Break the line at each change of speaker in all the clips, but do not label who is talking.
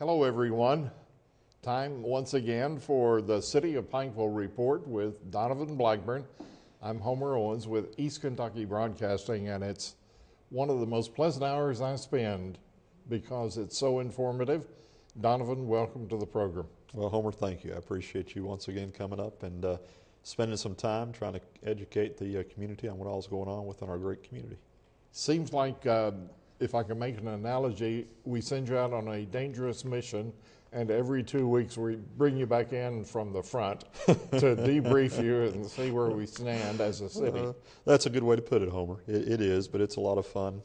Hello, everyone. Time once again for the City of Pikeville Report with Donovan Blackburn. I'm Homer Owens with East Kentucky Broadcasting, and it's one of the most pleasant hours I spend because it's so informative. Donovan, welcome to the program.
Well, Homer, thank you. I appreciate you once again coming up and spending some time trying to educate the community on what all's going on within our great community.
Seems like, if I can make an analogy, we send you out on a dangerous mission, and every 2 weeks we bring you back in from the front to debrief you and see where we stand as a city.
That's a good way to put it, Homer. It is, but it's a lot of fun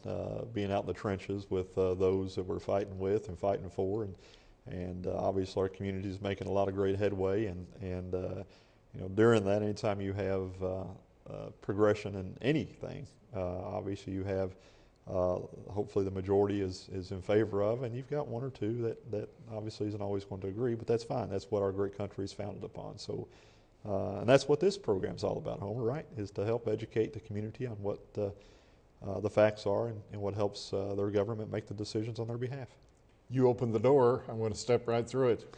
being out in the trenches with those that we're fighting with and fighting for, and obviously our community is making a lot of great headway, and during that, anytime you have progression in anything, obviously you have hopefully the majority is in favor of, and you've got one or two that obviously isn't always going to agree, but that's fine. That's what our great country is founded upon. So, and that's what this program's all about, Homer, right? Is to help educate the community on what the facts are and what helps their government make the decisions on their behalf.
You opened the door. I'm going to step right through it.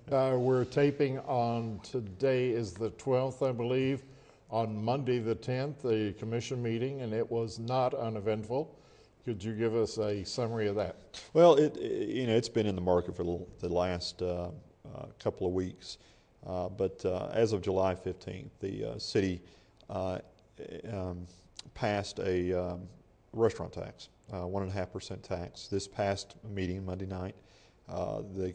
We're taping on, today is the 12th, I believe. On Monday the 10th, the commission meeting, and it was not uneventful. Could you give us a summary of that?
Well, it's been in the market for the last couple of weeks, but as of July 15th, the city passed a restaurant tax, 1.5% tax. This past meeting, Monday night, the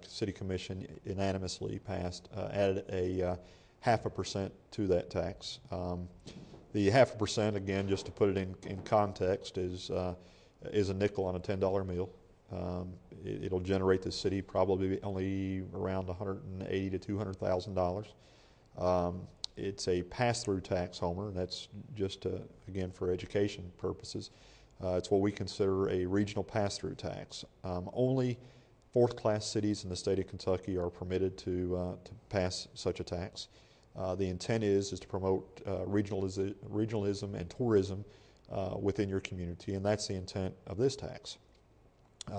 city commission unanimously added a 0.5% to that tax. The 0.5%, again, just to put it in context, is a nickel on a $10 meal. It'll generate the city probably only around $180,000 to $200,000. It's a pass-through tax, Homer, and that's just again for education purposes. It's what we consider a regional pass-through tax. Only fourth-class cities in the state of Kentucky are permitted to pass such a tax. The intent is to promote regionalism and tourism within your community, and that's the intent of this tax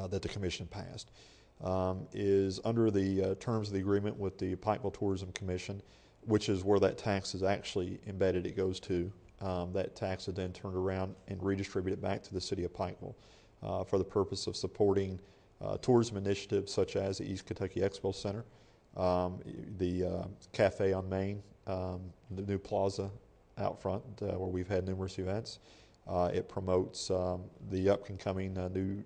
that the commission passed. Is under the terms of the agreement with the Pikeville Tourism Commission, which is where that tax is actually embedded. It goes to that tax is then turned around and redistributed back to the city of Pikeville for the purpose of supporting tourism initiatives such as the East Kentucky Expo Center, the Cafe on Main, the new plaza out front where we've had numerous events. It promotes the up-and-coming new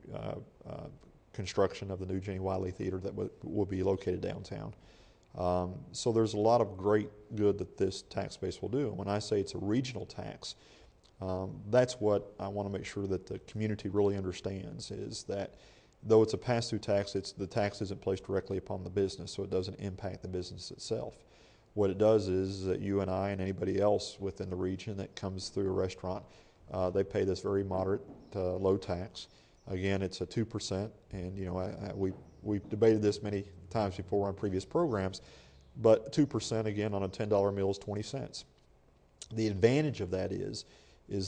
construction of the new Jenny Wiley Theater that will be located downtown. So there's a lot of great good that this tax base will do. And when I say it's a regional tax, that's what I want to make sure that the community really understands, is that though it's a pass-through tax, the tax isn't placed directly upon the business, so it doesn't impact the business itself. What it does is that you and I and anybody else within the region that comes through a restaurant, they pay this very moderate, low tax. Again, it's a 2%, and we've debated this many times before on previous programs, but 2% again on a $10 meal is 20 cents. The advantage of that is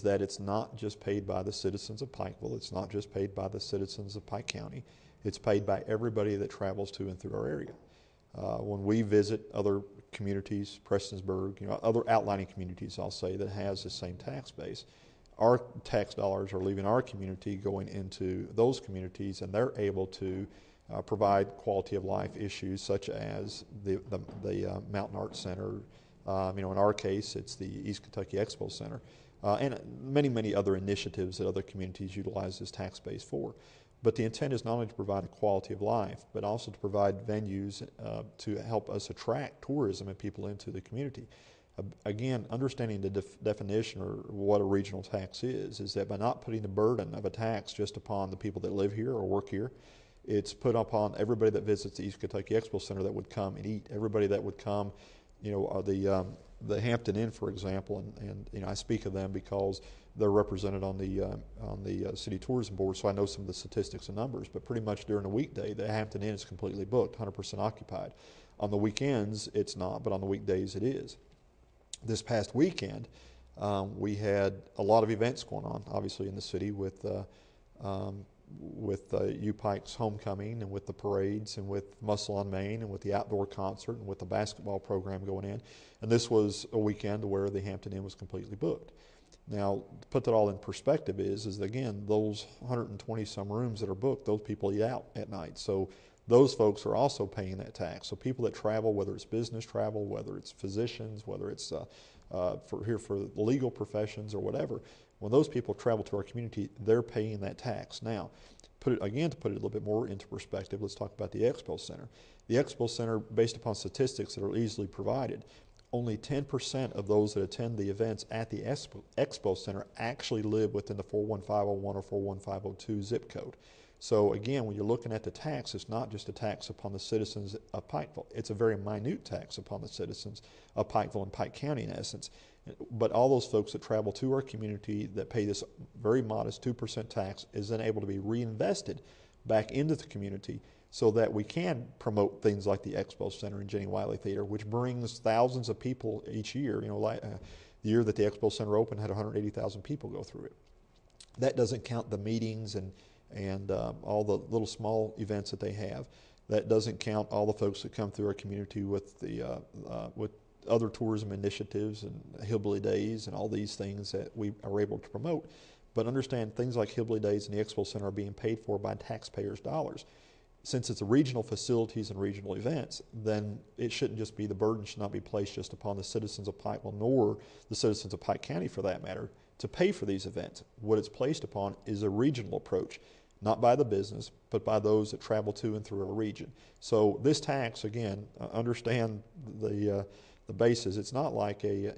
that it's not just paid by the citizens of Pikeville. It's not just paid by the citizens of Pike County. It's paid by everybody that travels to and through our area. When we visit other communities, Prestonsburg, other outlying communities, I'll say, that has the same tax base, our tax dollars are leaving our community, going into those communities, and they're able to provide quality of life issues such as the Mountain Arts Center. In our case, it's the East Kentucky Expo Center. And many, many other initiatives that other communities utilize this tax base for. But the intent is not only to provide a quality of life, but also to provide venues to help us attract tourism and people into the community. Again, understanding the definition or what a regional tax is that by not putting the burden of a tax just upon the people that live here or work here, it's put upon everybody that visits the East Kentucky Expo Center that would come and eat, everybody that would come, the Hampton Inn, for example, and I speak of them because they're represented on the city tourism board, so I know some of the statistics and numbers. But pretty much during the weekday, the Hampton Inn is completely booked, 100% occupied. On the weekends, it's not, but on the weekdays, it is. This past weekend, we had a lot of events going on, obviously in the city with U Pike's homecoming and with the parades and with Muscle on Main and with the outdoor concert and with the basketball program going in. And this was a weekend where the Hampton Inn was completely booked. Now, to put that all in perspective is again, those 120 some rooms that are booked, those people eat out at night. So those folks are also paying that tax. So people that travel, whether it's business travel, whether it's physicians, whether it's for legal professions or whatever, when those people travel to our community, they're paying that tax. Now, to put it a little bit more into perspective, let's talk about the Expo Center. The Expo Center, based upon statistics that are easily provided, only 10% of those that attend the events at the Expo Center actually live within the 41501 or 41502 zip code. So again, when you're looking at the tax, it's not just a tax upon the citizens of Pikeville. It's a very minute tax upon the citizens of Pikeville and Pike County in essence. But all those folks that travel to our community that pay this very modest 2% tax is then able to be reinvested back into the community so that we can promote things like the Expo Center and Jenny Wiley Theater, which brings thousands of people each year. You know, the year that the Expo Center opened had 180,000 people go through it. That doesn't count the meetings and all the little small events that they have. That doesn't count all the folks that come through our community with the with other tourism initiatives and Hillbilly Days and all these things that we are able to promote. But understand, things like Hillbilly Days and the Expo Center are being paid for by taxpayers' dollars. Since it's a regional facilities and regional events, then it shouldn't just be, the burden should not be placed just upon the citizens of Pikeville, nor the citizens of Pike County for that matter, to pay for these events. What it's placed upon is a regional approach, not by the business, but by those that travel to and through our region. So this tax, again, understand the basis. It's not like a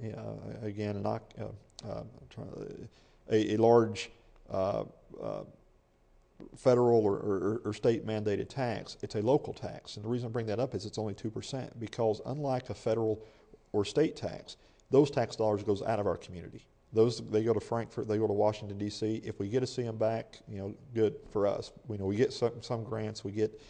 large federal or state mandated tax. It's a local tax, and the reason I bring that up is it's only 2%, because unlike a federal or state tax, those tax dollars goes out of our community. They go to Frankfurt, they go to Washington D.C. If we get to see them back, good for us. We get some grants, we get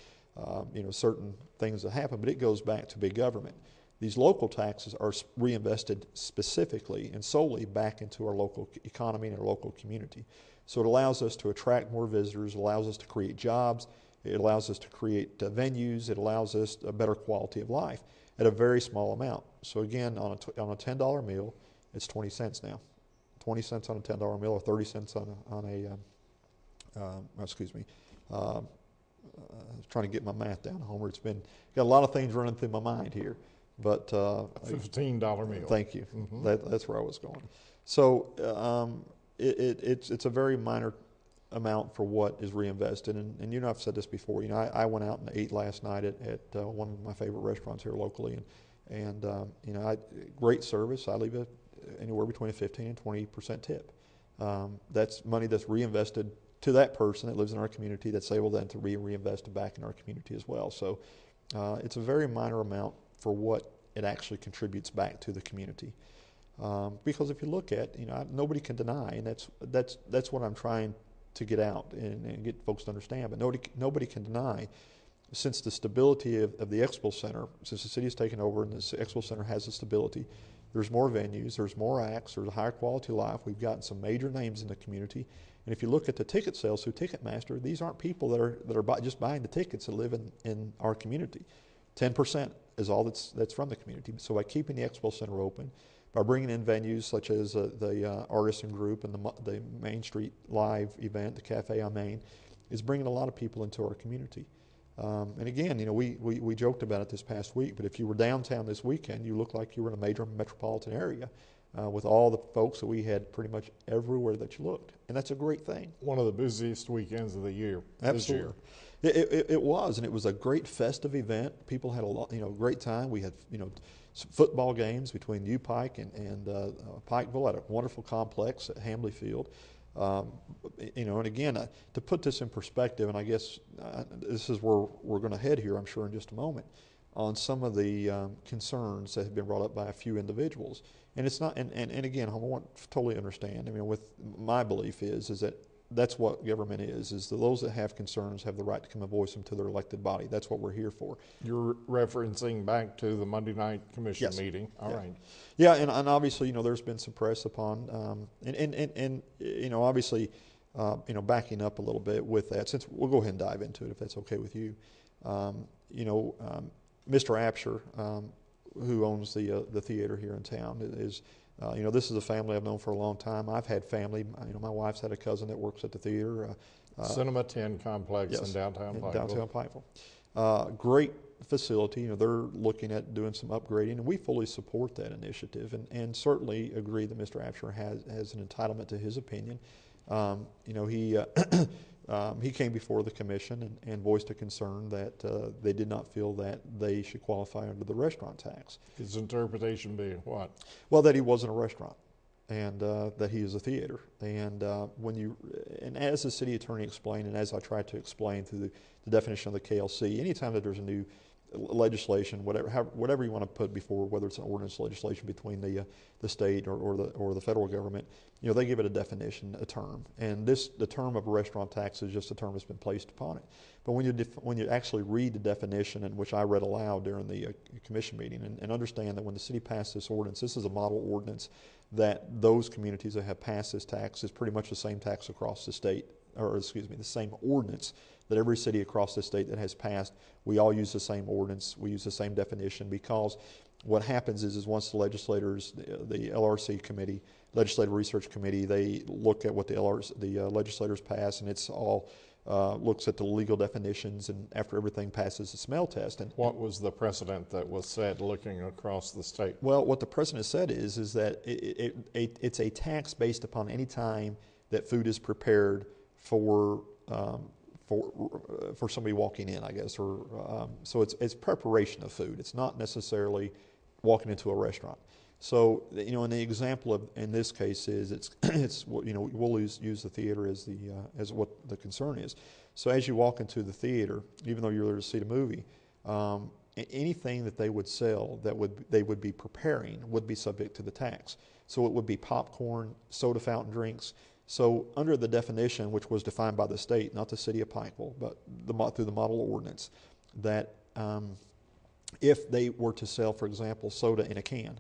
certain things that happen, but it goes back to big government. These local taxes are reinvested specifically and solely back into our local economy and our local community. So it allows us to attract more visitors, it allows us to create jobs, it allows us to create venues, it allows us a better quality of life at a very small amount. So again, on a $10 meal, it's 20 cents now. 20 cents on a $10 meal or 30 cents on I was trying to get my math down, Homer. It's got a lot of things running through my mind here. But
$15 meal.
Thank you.
Mm-hmm.
That's where I was going. So it's a very minor amount for what is reinvested. And I've said this before. I went out and ate last night at one of my favorite restaurants here locally, and great service. I leave anywhere between a 15 and 20% tip. That's money that's reinvested to that person that lives in our community, that's able then to reinvest back in our community as well. So it's a very minor amount for what it actually contributes back to the community. Because if you look at, nobody can deny, and that's what I'm trying to get out and get folks to understand, but nobody can deny, since the stability of the Expo Center, since the city has taken over and this Expo Center has the stability, there's more venues, there's more acts, there's a higher quality of life. We've gotten some major names in the community. And if you look at the ticket sales through Ticketmaster, these aren't people that are just buying the tickets that live in our community. 10% is all that's from the community. So by keeping the Expo Center open, by bringing in venues such as the Artisan Group and the Main Street Live event, the Cafe on Main, is bringing a lot of people into our community. And again, we joked about it this past week, but if you were downtown this weekend, you looked like you were in a major metropolitan area with all the folks that we had pretty much everywhere that you looked. And that's a great thing.
One of the busiest weekends of the year.
Absolutely. This year. It was, and it was a great festive event. People had a lot, great time. We had, football games between U Pike and Pikeville at a wonderful complex at Hambley Field. And again, to put this in perspective, and I guess this is where we're going to head here, I'm sure, in just a moment, on some of the concerns that have been brought up by a few individuals. And it's not, and again, I want to totally understand. With my belief is that that's what government is that those that have concerns have the right to come and voice them to their elected body. That's what we're here for.
You're referencing back to the Monday night commission meeting. All right.
Yeah, and obviously, there's been some press upon, obviously, backing up a little bit with that, since we'll go ahead and dive into it if that's okay with you. Mr. Apsher, who owns the theater here in town, is this is a family I've known for a long time. I've had family. My wife's had a cousin that works at the theater.
Cinema 10 complex
Yes,
in downtown Pikeville.
Downtown Pikeville. Great facility. They're looking at doing some upgrading, and we fully support that initiative, and certainly agree that Mr. Apsher has an entitlement to his opinion. He came before the commission and voiced a concern that they did not feel that they should qualify under the restaurant tax.
His interpretation being what?
Well, that he wasn't a restaurant, and that he is a theater. And as the city attorney explained, and as I tried to explain through the definition of the KLC, anytime that there's a new legislation, whatever you want to put before, whether it's an ordinance legislation between the state or the federal government, they give it a definition, a term, and the term of a restaurant tax is just a term that's been placed upon it. But when you actually read the definition, and which I read aloud during the commission meeting, and understand that when the city passed this ordinance, this is a model ordinance, that those communities that have passed this tax is pretty much the same tax across the state, the same ordinance that every city across the state that has passed. We all use the same ordinance, we use the same definition, because what happens is once the legislators, the LRC committee, Legislative Research Committee, they look at what the legislators pass, and it's all looks at the legal definitions, and after everything passes the smell test. And
what was the precedent that was set looking across the state?
Well, what the precedent said is that it's a tax based upon any time that food is prepared for somebody walking in, I guess, so it's preparation of food. It's not necessarily walking into a restaurant. So and the example in this case is we'll use the theater as what the concern is. So as you walk into the theater, even though you're there to see the movie, anything that they would sell they would be preparing would be subject to the tax. So it would be popcorn, soda fountain drinks. So under the definition, which was defined by the state, not the city of Pikeville, but through the model ordinance, that if they were to sell, for example, soda in a can,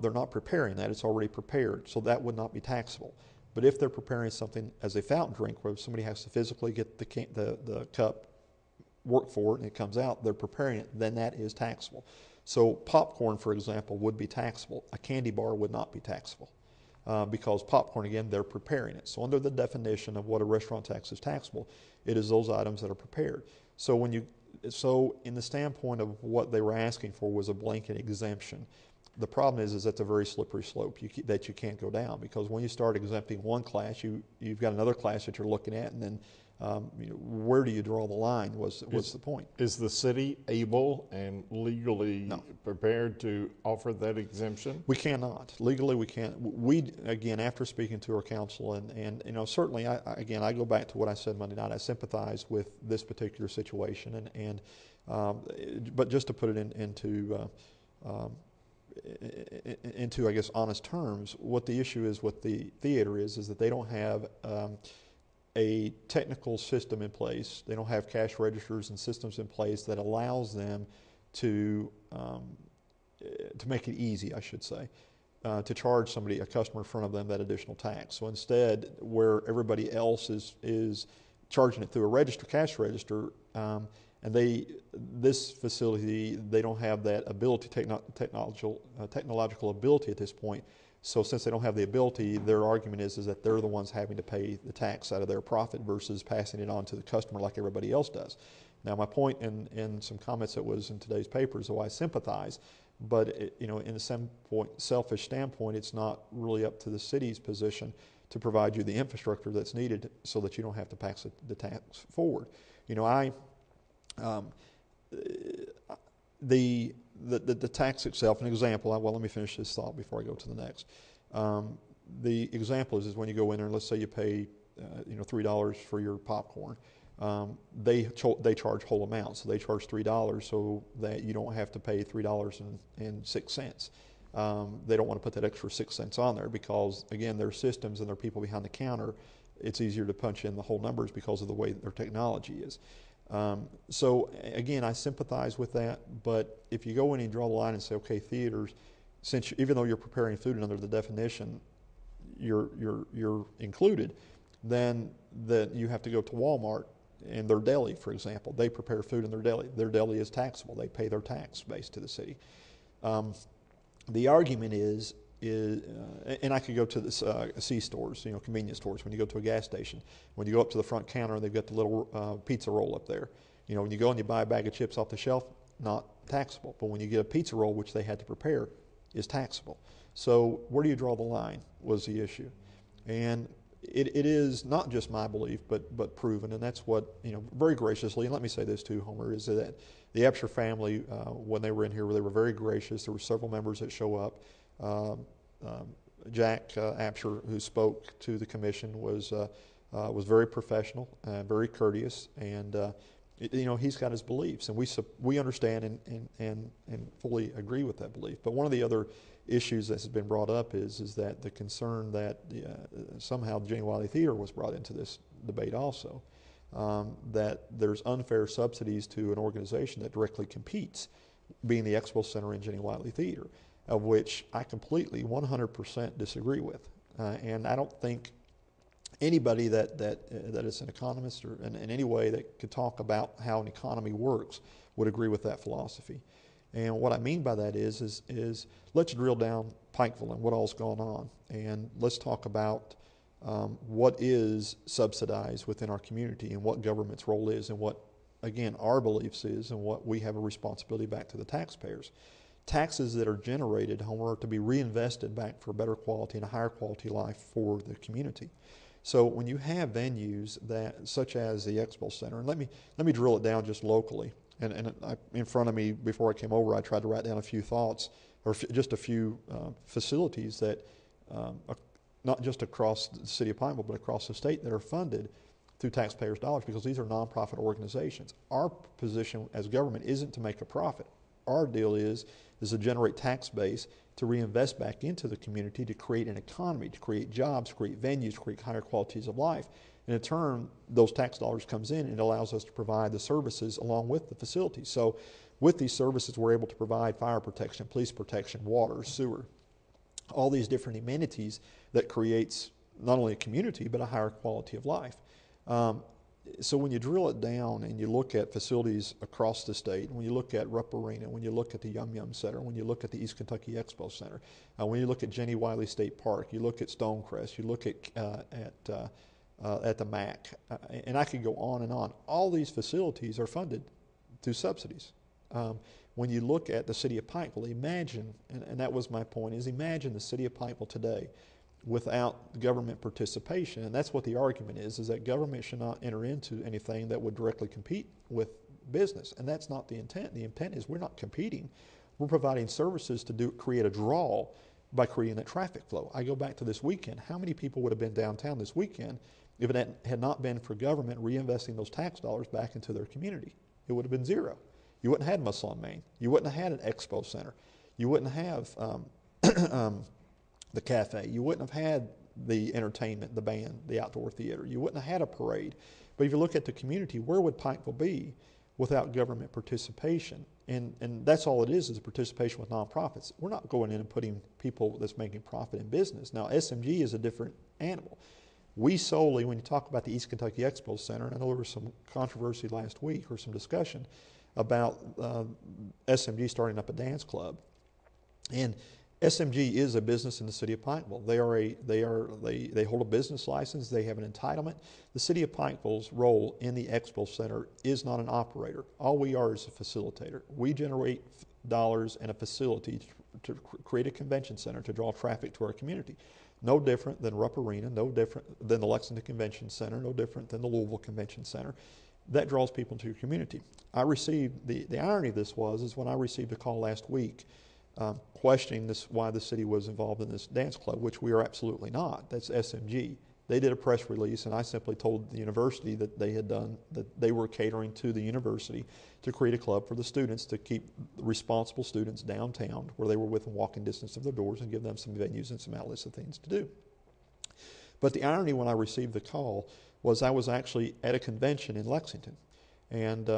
they're not preparing that, it's already prepared, so that would not be taxable. But if they're preparing something as a fountain drink, where somebody has to physically get the cup, work for it, and it comes out, they're preparing it, then that is taxable. So popcorn, for example, would be taxable. A candy bar would not be taxable. Because popcorn, again, they're preparing it. So under the definition of what a restaurant tax is taxable, it is those items that are prepared. So in the standpoint of what they were asking for was a blanket exemption. The problem is that's a very slippery slope that you can't go down, because when you start exempting one class, you've got another class that you're looking at, and then where do you draw the line? What's the point?
Is the city able and legally prepared to offer that exemption?
We cannot. Legally, we can't. We, again, after speaking to our council, and certainly, I go back to what I said Monday night. I sympathize with this particular situation, but just to put it into I guess honest terms, what the issue is with the theater is that they don't have a technical system in place. They don't have cash registers and systems in place that allows them to make it easy, I should say, to charge a customer in front of them, that additional tax. So instead, where everybody else is charging it through a cash register, and this facility, they don't have that ability, technological ability at this point. So since they don't have the ability, their argument is that they're the ones having to pay the tax out of their profit versus passing it on to the customer like everybody else does. Now, my point in some comments that was in today's paper is, I sympathize, but in a selfish standpoint, it's not really up to the city's position to provide you the infrastructure that's needed so that you don't have to pass the tax forward. The tax itself, an example, let me finish this thought before I go to the next. The example is when you go in there and let's say you pay $3 for your popcorn. They charge whole amount, so they charge $3 so that you don't have to pay $3.06. They don't want to put that extra 6 cents on there because, again, their systems and their people behind the counter, it's easier to punch in the whole numbers because of the way their technology is. So again, I sympathize with that, but if you go in and draw the line and say, okay, theaters, even though you're preparing food and under the definition, you're included, then that you have to go to Walmart and their deli, for example. They prepare food in their deli. Their deli is taxable. They pay their tax base to the city. The argument is and I could go to this C-stores, convenience stores. When you go to a gas station, when you go up to the front counter, they've got the little pizza roll up there. When you go and you buy a bag of chips off the shelf, not taxable. But when you get a pizza roll, which they had to prepare, is taxable. So where do you draw the line was the issue. And it is not just my belief, but proven, and that's what, very graciously, and let me say this too, Homer, is that the Epsher family, when they were in here, they were very gracious. There were several members that show up. Jack Apsher, who spoke to the commission, was very professional, very courteous, and he's got his beliefs, and we understand and fully agree with that belief. But one of the other issues that has been brought up is that the concern that somehow the Jenny Wiley Theater was brought into this debate also, that there's unfair subsidies to an organization that directly competes, being the Expo Center and Jenny Wiley Theater, of which I completely 100% disagree with. And I don't think anybody that is an economist or in any way that could talk about how an economy works would agree with that philosophy. And what I mean by that is let's drill down Pikeville and what all's going on, and let's talk about what is subsidized within our community and what government's role is and what, again, our beliefs is and what we have a responsibility back to the taxpayers. Taxes that are generated, Homer, are to be reinvested back for better quality and a higher quality life for the community. So when you have venues such as the Expo Center, and let me drill it down just locally. And in front of me, before I came over, I tried to write down a few thoughts, or just a few facilities that, not just across the city of Pikeville, but across the state, that are funded through taxpayers' dollars, because these are nonprofit organizations. Our position as government isn't to make a profit. Our deal is to generate tax base to reinvest back into the community, to create an economy, to create jobs, create venues, create higher qualities of life. And in turn, those tax dollars comes in and it allows us to provide the services along with the facilities. So with these services, we're able to provide fire protection, police protection, water, sewer, all these different amenities that creates not only a community, but a higher quality of life. So when you drill it down and you look at facilities across the state, when you look at Rupp Arena, when you look at the Yum Yum Center, when you look at the East Kentucky Expo Center, when you look at Jenny Wiley State Park, you look at Stonecrest, you look at the MAC, and I could go on and on. All these facilities are funded through subsidies. When you look at the city of Pikeville, imagine, and that was my point, is imagine the city of Pikeville today without government participation. And that's what the argument is that government should not enter into anything that would directly compete with business. And that's not the intent. The intent is we're not competing. We're providing services to create a draw by creating that traffic flow. I go back to this weekend. How many people would have been downtown this weekend if it had not been for government reinvesting those tax dollars back into their community? It would have been zero. You wouldn't have had Muscle on Main. You wouldn't have had an expo center. You wouldn't have the cafe. You wouldn't have had the entertainment, the band, the outdoor theater. You wouldn't have had a parade. But if you look at the community, where would Pikeville be without government participation? And that's all it is a participation with nonprofits. We're not going in and putting people that's making profit in business. Now, SMG is a different animal. We solely, when you talk about the East Kentucky Expo Center, and I know there was some controversy last week or some discussion about SMG starting up a dance club. And SMG is a business in the city of Pikeville. They hold a business license. They have an entitlement. The city of Pikeville's role in the Expo Center is not an operator. All we are is a facilitator. We generate dollars and a facility to create a convention center to draw traffic to our community. No different than Rupp Arena, no different than the Lexington Convention Center, no different than the Louisville Convention Center. That draws people into your community. I received, the irony of this is when I received a call last week questioning why the city was involved in this dance club, which we are absolutely not. That's SMG. They did a press release, and I simply told the university that they were catering to the university to create a club for the students to keep responsible students downtown where they were within walking distance of their doors and give them some venues and some outlets of things to do. But the irony when I received the call was I was actually at a convention in Lexington, and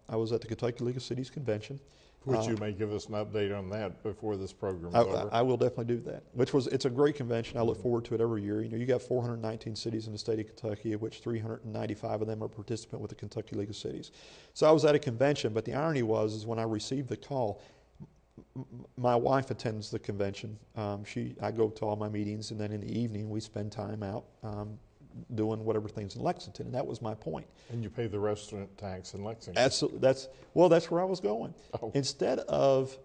I was at the Kentucky League of Cities convention.
Which you may give us an update on that before this program is
I,
over.
I will definitely do that. It's a great convention. I look forward to it every year. You got 419 cities in the state of Kentucky, of which 395 of them are participant with the Kentucky League of Cities. So I was at a convention, but the irony is when I received the call, my wife attends the convention. I go to all my meetings, and then in the evening we spend time out doing whatever things in Lexington, and that was my point.
And you pay the restaurant tax in Lexington.
Absolutely, that's where I was going.
Oh.
Instead of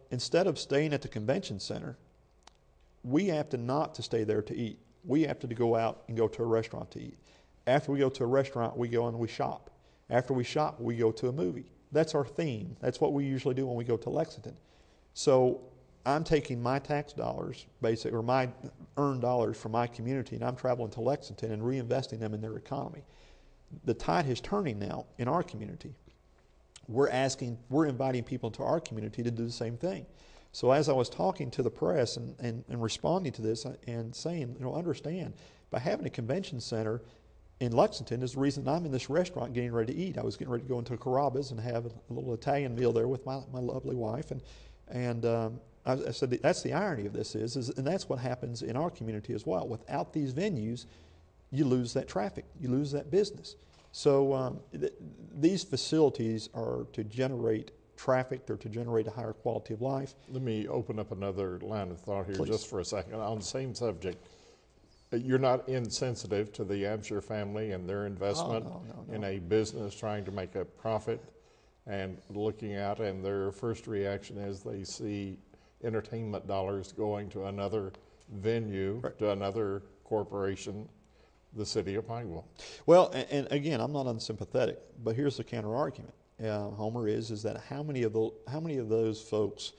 staying at the convention center, we have not to stay there to eat. We have to go out and go to a restaurant to eat. After we go to a restaurant, we go and we shop. After we shop, we go to a movie. That's our theme. That's what we usually do when we go to Lexington. So I'm taking my tax dollars, or my earned dollars from my community, and I'm traveling to Lexington and reinvesting them in their economy. The tide is turning now in our community. We're inviting people into our community to do the same thing. So as I was talking to the press and responding to this and saying, understand, by having a convention center in Lexington is the reason I'm in this restaurant getting ready to eat. I was getting ready to go into Carrabba's and have a little Italian meal there with my lovely wife, and I said that's the irony of this and that's what happens in our community as well. Without these venues, you lose that traffic, you lose that business. So these facilities are to generate traffic, they're to generate a higher quality of life.
Let me open up another line of thought here.
Please.
Just for a second on the same subject. You're not insensitive to the Absher family and their investment
no.
in a business trying to make a profit and looking out, and their first reaction is they see entertainment dollars going to another venue,
right,
to another corporation, the city of Pikeville.
Well, and again, I'm not unsympathetic, but here's the counter argument. Homer is that how many of those folks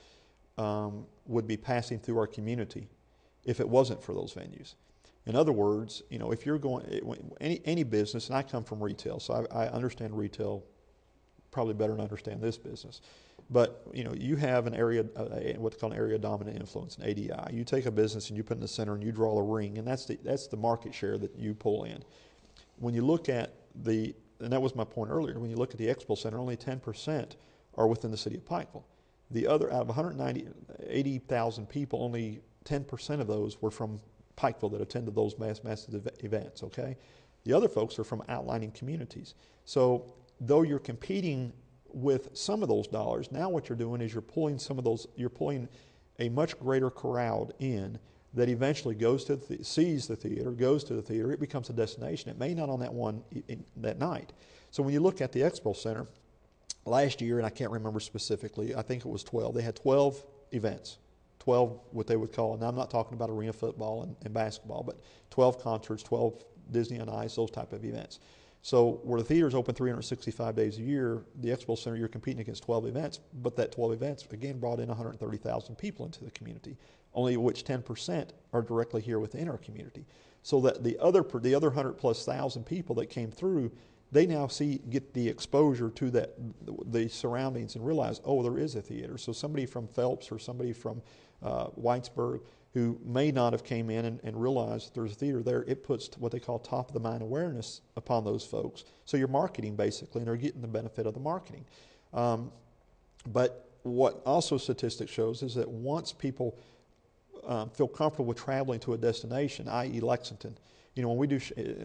would be passing through our community if it wasn't for those venues? In other words, if you're going any business, and I come from retail, so I understand retail probably better than I understand this business. But you have an area, what's called an area dominant influence, an ADI. You take a business and you put it in the center and you draw a ring, and that's the market share that you pull in. When you look at and that was my point earlier, when you look at the Expo Center, only 10% are within the city of Pikeville. The other, out of 80,000 people, only 10% of those were from Pikeville that attended those massive events, okay? The other folks are from outlying communities. So though you're competing with some of those dollars, now what you're doing is you're pulling a much greater crowd in that eventually sees the theater, goes to the theater. It becomes a destination. It may not on that night. So when you look at the Expo Center, last year, and I can't remember specifically, I think it was 12. They had 12 events, 12 what they would call, and I'm not talking about arena football and basketball, but 12 concerts, 12 Disney on Ice, those type of events. So where the theater is open 365 days a year, the Expo Center, you're competing against 12 events, but that 12 events, again, brought in 130,000 people into the community, only of which 10% are directly here within our community. So that the other 100,000+ people that came through, they now get the exposure to the surroundings and realize, oh, there is a theater. So somebody from Phelps or somebody from Whitesburg who may not have came in and realized there's a theater there, it puts what they call top of the mind awareness upon those folks. So you're marketing basically, and they're getting the benefit of the marketing. But what also statistics shows is that once people feel comfortable with traveling to a destination, i.e. Lexington, when we do,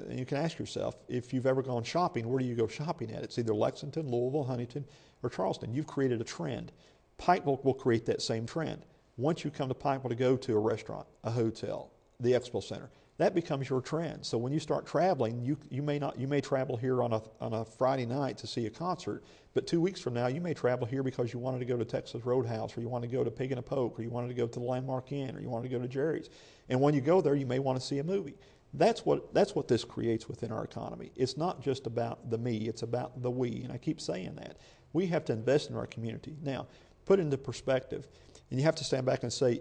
you can ask yourself, if you've ever gone shopping, where do you go shopping at? It's either Lexington, Louisville, Huntington, or Charleston. You've created a trend. Pikeville will create that same trend. Once you come to Pikeville to go to a restaurant, a hotel, the Expo Center, that becomes your trend. So when you start traveling, you may travel here on a Friday night to see a concert, but 2 weeks from now you may travel here because you wanted to go to Texas Roadhouse, or you want to go to Pig and a Poke, or you wanted to go to the Landmark Inn, or you wanted to go to Jerry's. And when you go there, you may want to see a movie. That's what this creates within our economy. It's not just about the me, it's about the we, and I keep saying that. We have to invest in our community. Now, put into perspective, and you have to stand back and say,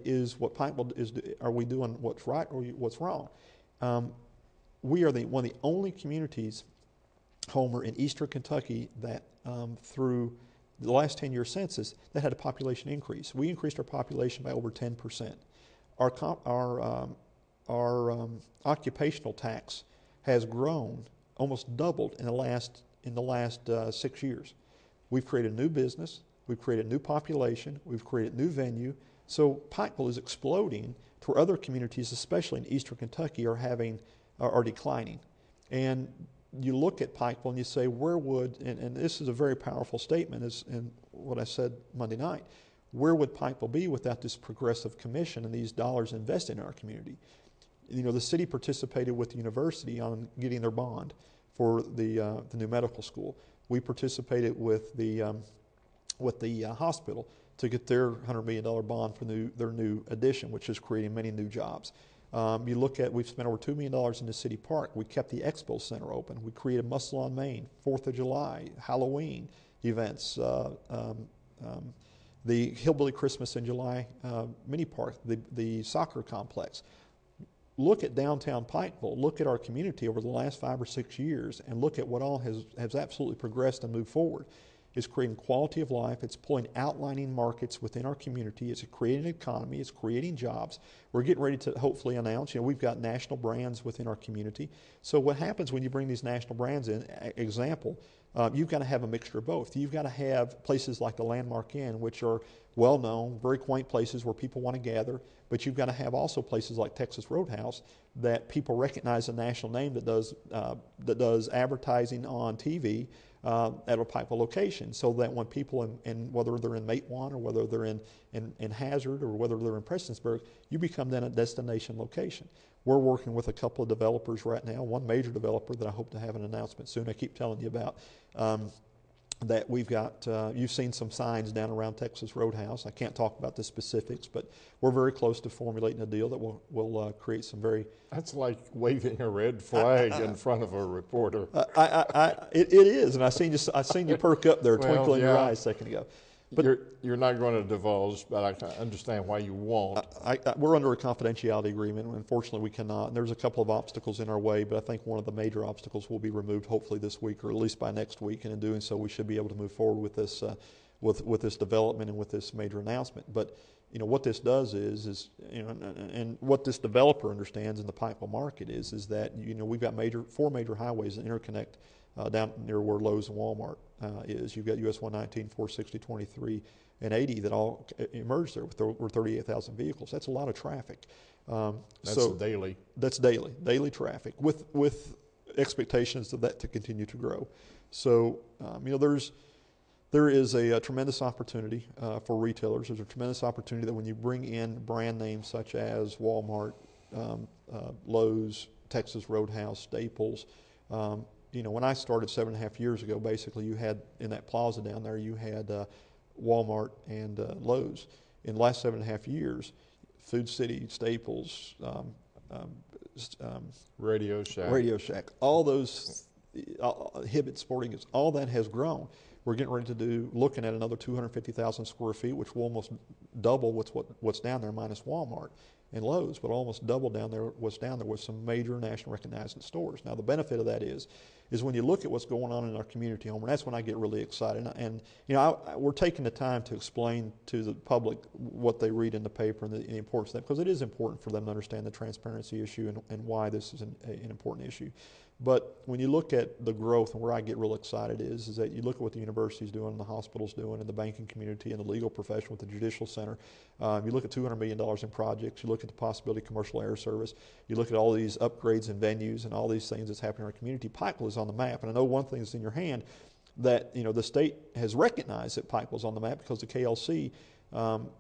are we doing what's right or what's wrong? We are one of the only communities, Homer, in eastern Kentucky that through the last 10-year census that had a population increase. We increased our population by over 10%. Our occupational tax has grown, almost doubled in the last 6 years. We've created new business. we've created new population, we've created new venue. So Pikeville is exploding to where other communities, especially in eastern Kentucky, are declining. And you look at Pikeville and you say, where would, and this is a very powerful statement, is in what I said Monday night, where would Pikeville be without this progressive commission and these dollars invested in our community? You know, the city participated with the university on getting their bond for the new medical school. We participated with the hospital to get their $100 million bond for their new addition, which is creating many new jobs. You look at, we've spent over $2 million in the city park. We kept the Expo Center open. We created Muscle on Main, 4th of July, Halloween events, the Hillbilly Christmas in July mini park, the soccer complex. Look at downtown Pikeville, look at our community over the last 5 or 6 years, and look at what all has absolutely progressed and moved forward. It's creating quality of life, it's pulling outlining markets within our community, it's creating an economy, it's creating jobs. We're getting ready to hopefully announce, we've got national brands within our community. So what happens when you bring these national brands in, example, you've got to have a mixture of both. You've got to have places like the Landmark Inn, which are well-known, very quaint places where people want to gather, but you've got to have also places like Texas Roadhouse that people recognize a national name that does advertising on TV at a Pikeville location, so that when people, in whether they're in Matewan or whether they're in Hazard or whether they're in Prestonsburg, you become then a destination location. We're working with a couple of developers right now, one major developer that I hope to have an announcement soon, I keep telling you about, that we've got, you've seen some signs down around Texas Roadhouse. I can't talk about the specifics, but we're very close to formulating a deal that will create some very...
That's like waving a red flag in front of a reporter.
It is, and I seen you perk up there, twinkle in your eyes a second ago.
But you're not going to divulge, but I can understand why you won't.
We're under a confidentiality agreement. Unfortunately, we cannot. And there's a couple of obstacles in our way, but I think one of the major obstacles will be removed hopefully this week, or at least by next week. And in doing so, we should be able to move forward with this, with this development and with this major announcement. But what this does is and what this developer understands in the Pikeville market is that we've got 4 major highways that interconnect down near where Lowe's and Walmart is. You've got US 119, 460, 23, and 80 that all emerge there with over 38,000 vehicles. That's a lot of traffic.
That's daily.
That's daily traffic with expectations of that to continue to grow. So there is a tremendous opportunity for retailers. There's a tremendous opportunity that when you bring in brand names such as Walmart, Lowe's, Texas Roadhouse, Staples. When I started 7.5 years ago, basically you had, in that plaza down there, you had Walmart and Lowe's. In the last 7.5 years, Food City, Staples,
Radio Shack,
all those, Hibbett Sporting Goods, all that has grown. We're getting ready to looking at another 250,000 square feet, which will almost double what's down there minus Walmart and Lowe's, but almost double what's down there with some major national recognized stores. Now the benefit of that is when you look at what's going on in our community, Homer, that's when I get really excited. And we're taking the time to explain to the public what they read in the paper and the importance of that, because it is important for them to understand the transparency issue and why this is an important issue. But when you look at the growth, and where I get real excited is that you look at what the university's doing, and the hospital's doing, and the banking community, and the legal profession with the judicial center. You look at $200 million in projects. You look at the possibility of commercial air service. You look at all these upgrades and venues and all these things that's happening in our community. Pikeville is on the map, and I know one thing that's in your hand that the state has recognized that Pikeville is on the map because the KLC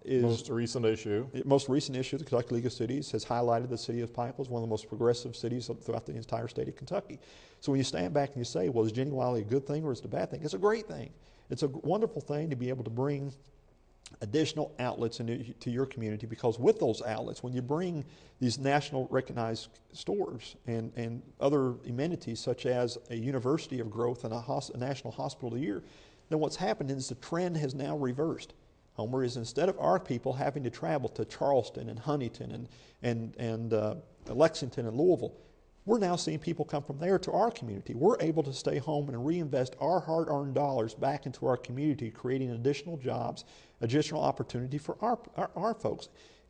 is
most recent issue.
The Kentucky League of Cities has highlighted the city of Pikeville as one of the most progressive cities throughout the entire state of Kentucky. So when you stand back and you say, well, is Jenny Wiley a good thing or is it a bad thing? It's a great thing. It's a wonderful thing to be able to bring additional outlets into your community, because with those outlets, when you bring these national recognized stores and other amenities such as a university of growth and a national hospital of the year, then what's happened is the trend has now reversed. Homer, is instead of our people having to travel to Charleston and Huntington and Lexington and Louisville, we're now seeing people come from there to our community. We're able to stay home and reinvest our hard-earned dollars back into our community, creating additional jobs, additional opportunity for our folks.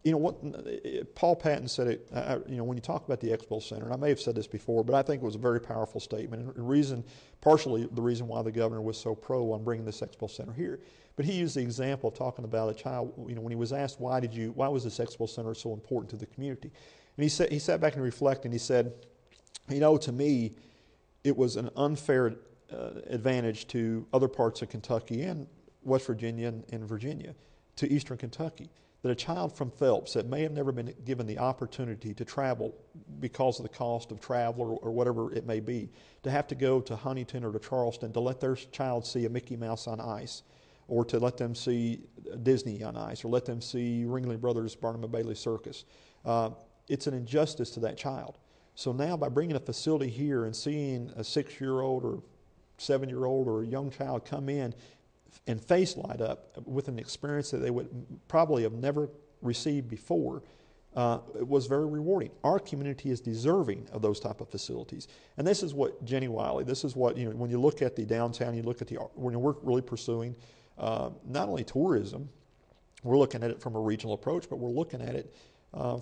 you know what, Paul Patton said it, you know, when you talk about the Expo Center, and I may have said this before, but I think it was a very powerful statement, and partially the reason why the governor was so pro on bringing this Expo Center here. But he used the example of talking about a child, you know, when he was asked why was this Expo Center so important to the community? And he sat back and reflected, and he said, you know, to me, it was an unfair advantage to other parts of Kentucky and West Virginia and Virginia, to Eastern Kentucky, that a child from Phelps that may have never been given the opportunity to travel because of the cost of travel or whatever it may be, to have to go to Huntington or to Charleston to let their child see a Mickey Mouse on ice, or to let them see Disney on ice, or let them see Ringling Brothers Barnum and Bailey Circus. It's an injustice to that child. So now by bringing a facility here and seeing a 6-year-old or 7-year-old or a young child come in and face light up with an experience that they would probably have never received before, it was very rewarding. Our community is deserving of those type of facilities. And this is what Jenny Wiley, this is what, you know, when you look at the downtown, you look at when we're really pursuing not only tourism, we're looking at it from a regional approach, but we're looking at it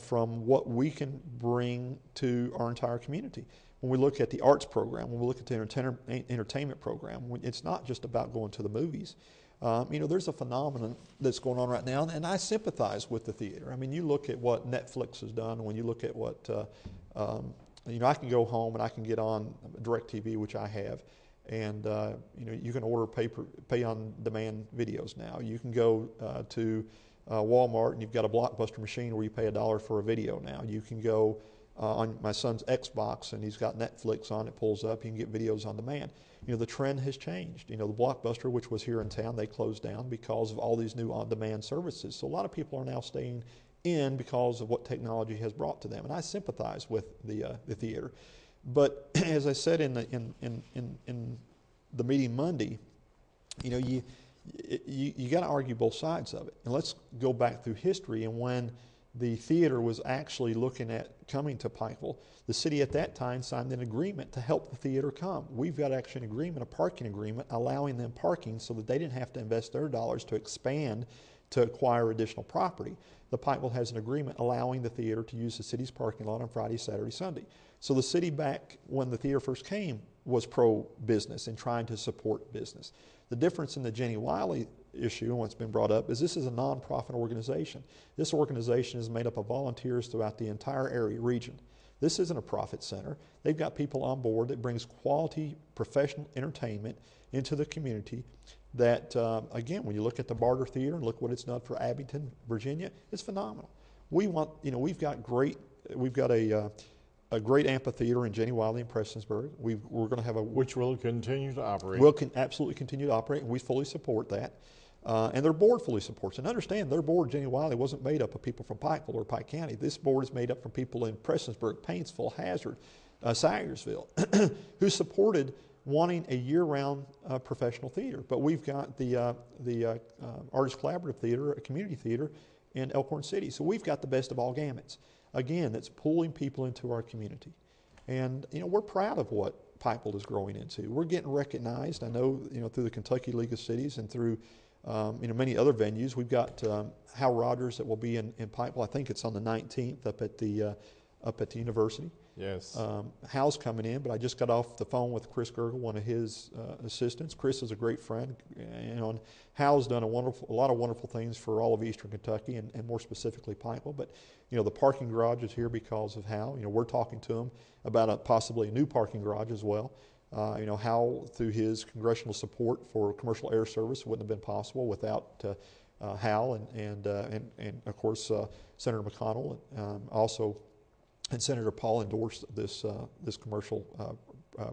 from what we can bring to our entire community. When we look at the arts program, when we look at the entertainment program, it's not just about going to the movies. You know, there's a phenomenon that's going on right now, and I sympathize with the theater. I mean, you look at what Netflix has done, when you look at what, you know, I can go home and I can get on DirecTV, which I have, and, you know, you can order pay on demand videos now. You can go to Walmart and you've got a Blockbuster machine where you pay $1 for a video now. You can go on my son's Xbox and he's got Netflix on, it pulls up, you can get videos on demand. You know, the trend has changed. You know, the Blockbuster, which was here in town, they closed down because of all these new on-demand services. So a lot of people are now staying in because of what technology has brought to them. And I sympathize with the theater. But as I said in the meeting Monday, you know, you got to argue both sides of it. And let's go back through history, and when the theater was actually looking at coming to Pikeville, the city at that time signed an agreement to help the theater come. We've got actually an agreement, a parking agreement, allowing them parking so that they didn't have to invest their dollars to expand to acquire additional property. The Pikeville has an agreement allowing the theater to use the city's parking lot on Friday, Saturday, Sunday. So the city back when the theater first came was pro-business and trying to support business. The difference in the Jenny Wiley issue and what's been brought up is this is a nonprofit organization. This organization is made up of volunteers throughout the entire area region. This isn't a profit center. They've got people on board that brings quality professional entertainment into the community that, again, when you look at the Barter Theater and look what it's done for Abington, Virginia, it's phenomenal. We want, you know, we've got a great amphitheater in Jenny Wiley and Prestonsburg. We're going to have
which will continue to operate.
Will absolutely continue to operate, and we fully support that. And their board fully supports. And understand, their board, Jenny Wiley, wasn't made up of people from Pikeville or Pike County. This board is made up from people in Prestonsburg, Paintsville, Hazard, Sayersville, who supported wanting a year-round professional theater. But we've got the Artist Collaborative Theater, a community theater in Elkhorn City. So we've got the best of all gamuts. Again, that's pulling people into our community. And, you know, we're proud of what Pikeville is growing into. We're getting recognized, I know, you know, through the Kentucky League of Cities and through, you know, many other venues. We've got Hal Rogers that will be in Pikeville. I think it's on the 19th up at the university.
Yes.
Hal's coming in, but I just got off the phone with Chris Gergel, one of his assistants. Chris is a great friend, you know, and Hal's done a lot of wonderful things for all of Eastern Kentucky and more specifically Pikeville. But, you know, the parking garage is here because of Hal. You know, we're talking to him about possibly a new parking garage as well. You know, Hal, through his congressional support for commercial air service, wouldn't have been possible without Hal and of course Senator McConnell also. And Senator Paul endorsed this commercial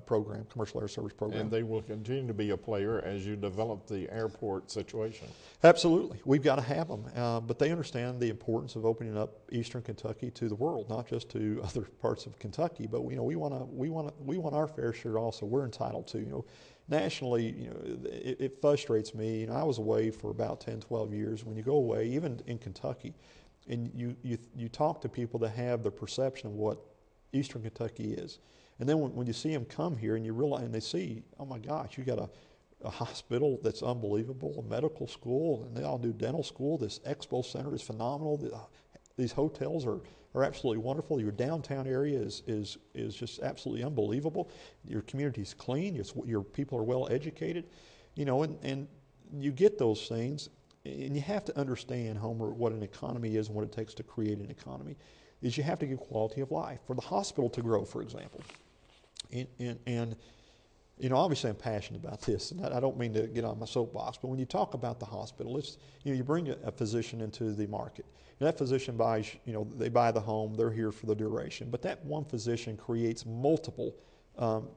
program, commercial air service program.
And they will continue to be a player as you develop the airport situation.
Absolutely, we've got to have them, but they understand the importance of opening up Eastern Kentucky to the world, not just to other parts of Kentucky. But you know, we want our fair share also. We're entitled to. You know, nationally, you know, it frustrates me. You know, I was away for about 10, 12 years. When you go away, even in Kentucky, and you talk to people that have the perception of what Eastern Kentucky is. And then when you see them come here and you realize, and they see, oh my gosh, you got a hospital that's unbelievable, a medical school, and they all do dental school. This expo center is phenomenal. These hotels are absolutely wonderful. Your downtown area is just absolutely unbelievable. Your community's clean. Your people are well educated, and you get those things. And you have to understand, Homer, what an economy is and what it takes to create an economy. Is you have to give quality of life for the hospital to grow, for example. And obviously I'm passionate about this, and I don't mean to get on my soapbox, but when you talk about the hospital, you bring a physician into the market. And that physician buys, they buy the home, they're here for the duration. But that one physician creates multiple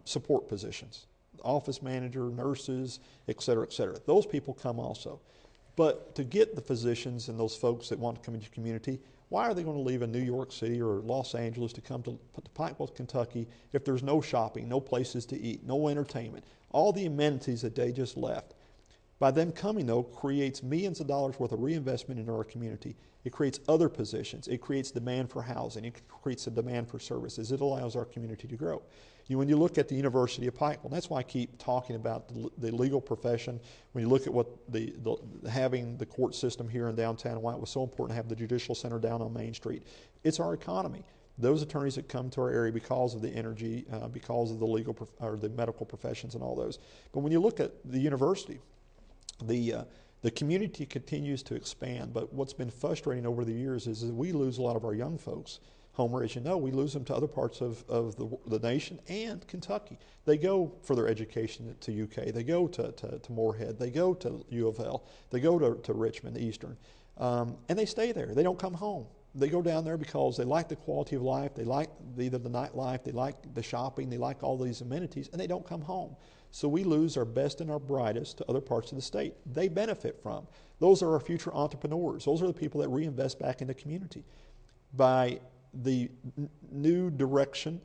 support positions, office manager, nurses, et cetera, et cetera. Those people come also. But to get the physicians and those folks that want to come into your community, why are they going to leave in New York City or Los Angeles to come to Pikeville, Kentucky if there's no shopping, no places to eat, no entertainment, all the amenities that they just left? By them coming, though, creates millions of dollars worth of reinvestment in our community. It creates other positions. It creates demand for housing. It creates a demand for services. It allows our community to grow. When you look at the University of Pikeville, that's why I keep talking about the legal profession. When you look at what having the court system here in downtown, why it was so important to have the judicial center down on Main Street, it's our economy. Those attorneys that come to our area because of the energy, because of the legal or the medical professions and all those. But when you look at the university, the community continues to expand. But what's been frustrating over the years is that we lose a lot of our young folks. Homer, as you know, we lose them to other parts of the nation and Kentucky. They go for their education to UK. They go to Moorhead. They go to U of L. They go to Richmond, Eastern. And they stay there. They don't come home. They go down there because they like the quality of life. They like either the nightlife. They like the shopping. They like all these amenities, and they don't come home. So we lose our best and our brightest to other parts of the state. They benefit from. Those are our future entrepreneurs. Those are the people that reinvest back in the community. By the new direction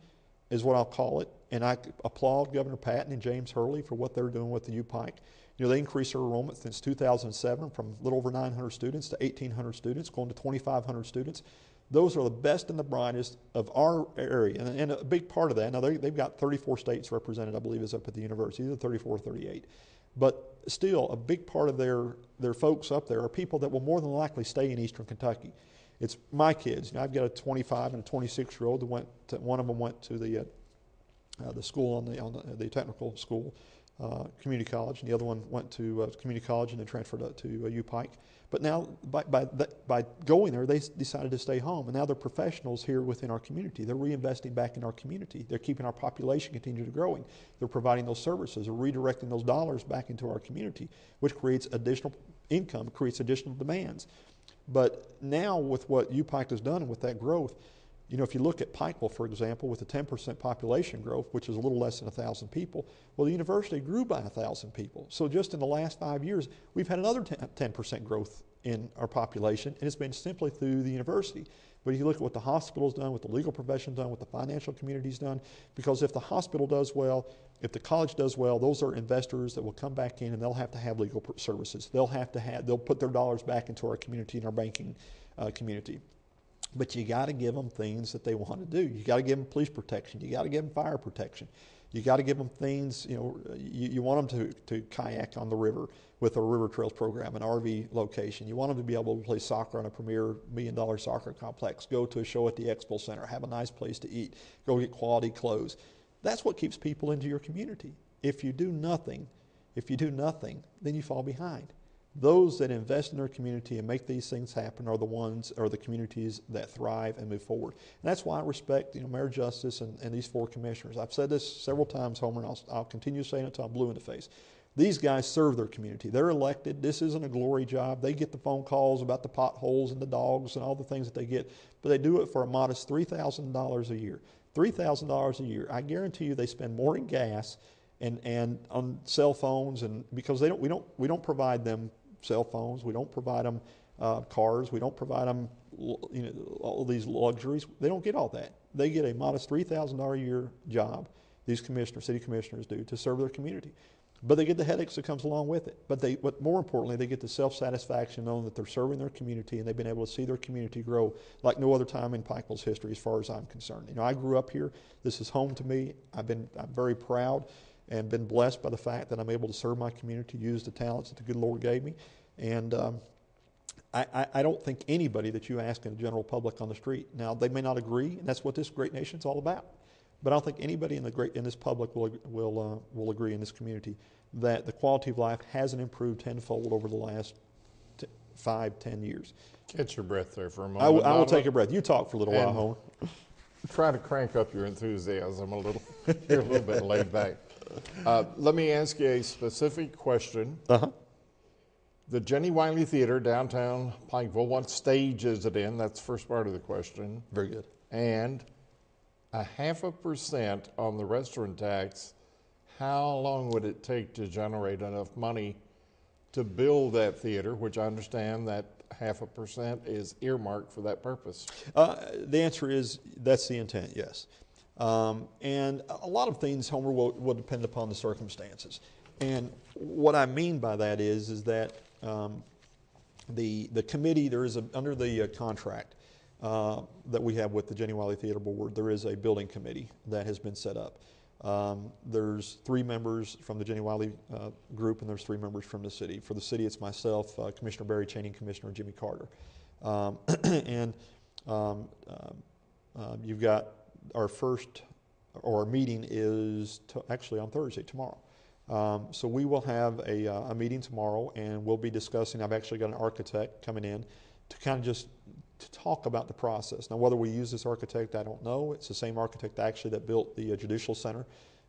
is what I'll call it, and I applaud Governor Patton and James Hurley for what they're doing with the U-Pike. They increased their enrollment since 2007 from a little over 900 students to 1,800 students, going to 2,500 students. Those are the best and the brightest of our area, and a big part of that. Now, they've got 34 states represented, I believe, is up at the university, either 34 or 38. But still, a big part of their folks up there are people that will more than likely stay in Eastern Kentucky. It's my kids. I've got a 25 and a 26-year-old. One of them went to the school on the technical school, community college, and the other one went to community college and then transferred to U-Pike. But now, by going there, they decided to stay home, and now they're professionals here within our community. They're reinvesting back in our community. They're keeping our population continue to growing. They're providing those services. They're redirecting those dollars back into our community, which creates additional income, creates additional demands. But now with what U-Pike has done and with that growth, if you look at Pikeville, for example, with a 10% population growth, which is a little less than 1,000 people, well, the university grew by 1,000 people. So just in the last 5 years, we've had another 10% growth in our population, and it's been simply through the university. But if you look at what the hospital's done, what the legal profession's done, what the financial community's done, because if the hospital does well, if the college does well, those are investors that will come back in and they'll have to have legal services. They'll put their dollars back into our community and our banking community. But you got to give them things that they want to do. You got to give them police protection. You got to give them fire protection. You got to give them things, you want them to kayak on the river with a river trails program, an RV location. You want them to be able to play soccer on a premier $1 million soccer complex, go to a show at the Expo Center, have a nice place to eat, go get quality clothes. That's what keeps people into your community. If you do nothing, then you fall behind. Those that invest in their community and make these things happen are the communities that thrive and move forward. And that's why I respect, Mayor Justice and these 4 commissioners. I've said this several times, Homer, and I'll continue saying it until I'm blue in the face. These guys serve their community. They're elected. This isn't a glory job. They get the phone calls about the potholes and the dogs and all the things that they get, but they do it for a modest $3,000 a year. $3,000 a year. I guarantee you they spend more in gas and on cell phones, and because we don't provide them cell phones, we don't provide them cars, we don't provide them all these luxuries. They don't get all that. They get a modest $3,000 a year job. These city commissioners do to serve their community, but they get the headaches that comes along with it. But more importantly, they get the self-satisfaction knowing that they're serving their community and they've been able to see their community grow like no other time in Pikeville's history, as far as I'm concerned. I grew up here. This is home to me. I'm very proud and been blessed by the fact that I'm able to serve my community, use the talents that the good Lord gave me. And I don't think anybody that you ask in the general public on the street, now they may not agree, and that's what this great nation's all about. But I don't think anybody in this public will agree in this community that the quality of life hasn't improved tenfold over the last 5-10 years.
Catch your breath there for a moment.
I will
Donovan.
take a breath. You talk for a little while,
And
Homer.
Try to crank up your enthusiasm a little. You're a little bit laid back. Let me ask you a specific question.
Uh-huh.
The Jenny Wiley Theater, downtown Pikeville, what stage is it in? That's the first part of the question.
Very good.
And 0.5% on the restaurant tax, how long would it take to generate enough money to build that theater, which I understand that 0.5% is earmarked for that purpose?
The answer is that's the intent, yes. And a lot of things, Homer, will depend upon the circumstances. And what I mean by that is that the committee, there is under the contract that we have with the Jenny Wiley Theater Board, there is a building committee that has been set up. There's 3 members from the Jenny Wiley group, and there's 3 members from the city. For the city, it's myself, Commissioner Barry Cheney, and Commissioner Jimmy Carter. And you've got our meeting is actually on Thursday, tomorrow. So we will have a meeting tomorrow, and we'll be discussing. I've actually got an architect coming in to kind of just to talk about the process. Now, whether we use this architect, I don't know. It's the same architect actually that built the Judicial Center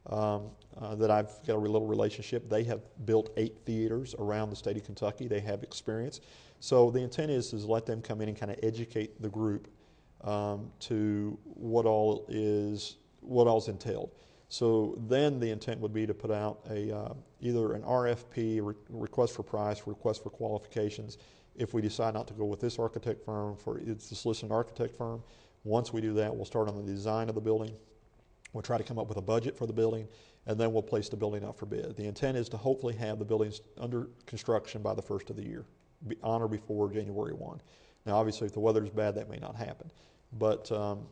that I've got a little relationship. They have built 8 theaters around the state of Kentucky. They have experience. So the intent is let them come in and kind of educate the group to what all's entailed. So then the intent would be to put out either an RFP, request for price, request for qualifications. If we decide not to go with this architect firm, it's the solicited architect firm, once we do that, we'll start on the design of the building. We'll try to come up with a budget for the building, and then we'll place the building out for bid. The intent is to hopefully have the buildings under construction by the first of the year, on or before January 1. Now, obviously, if the weather's bad, that may not happen. But to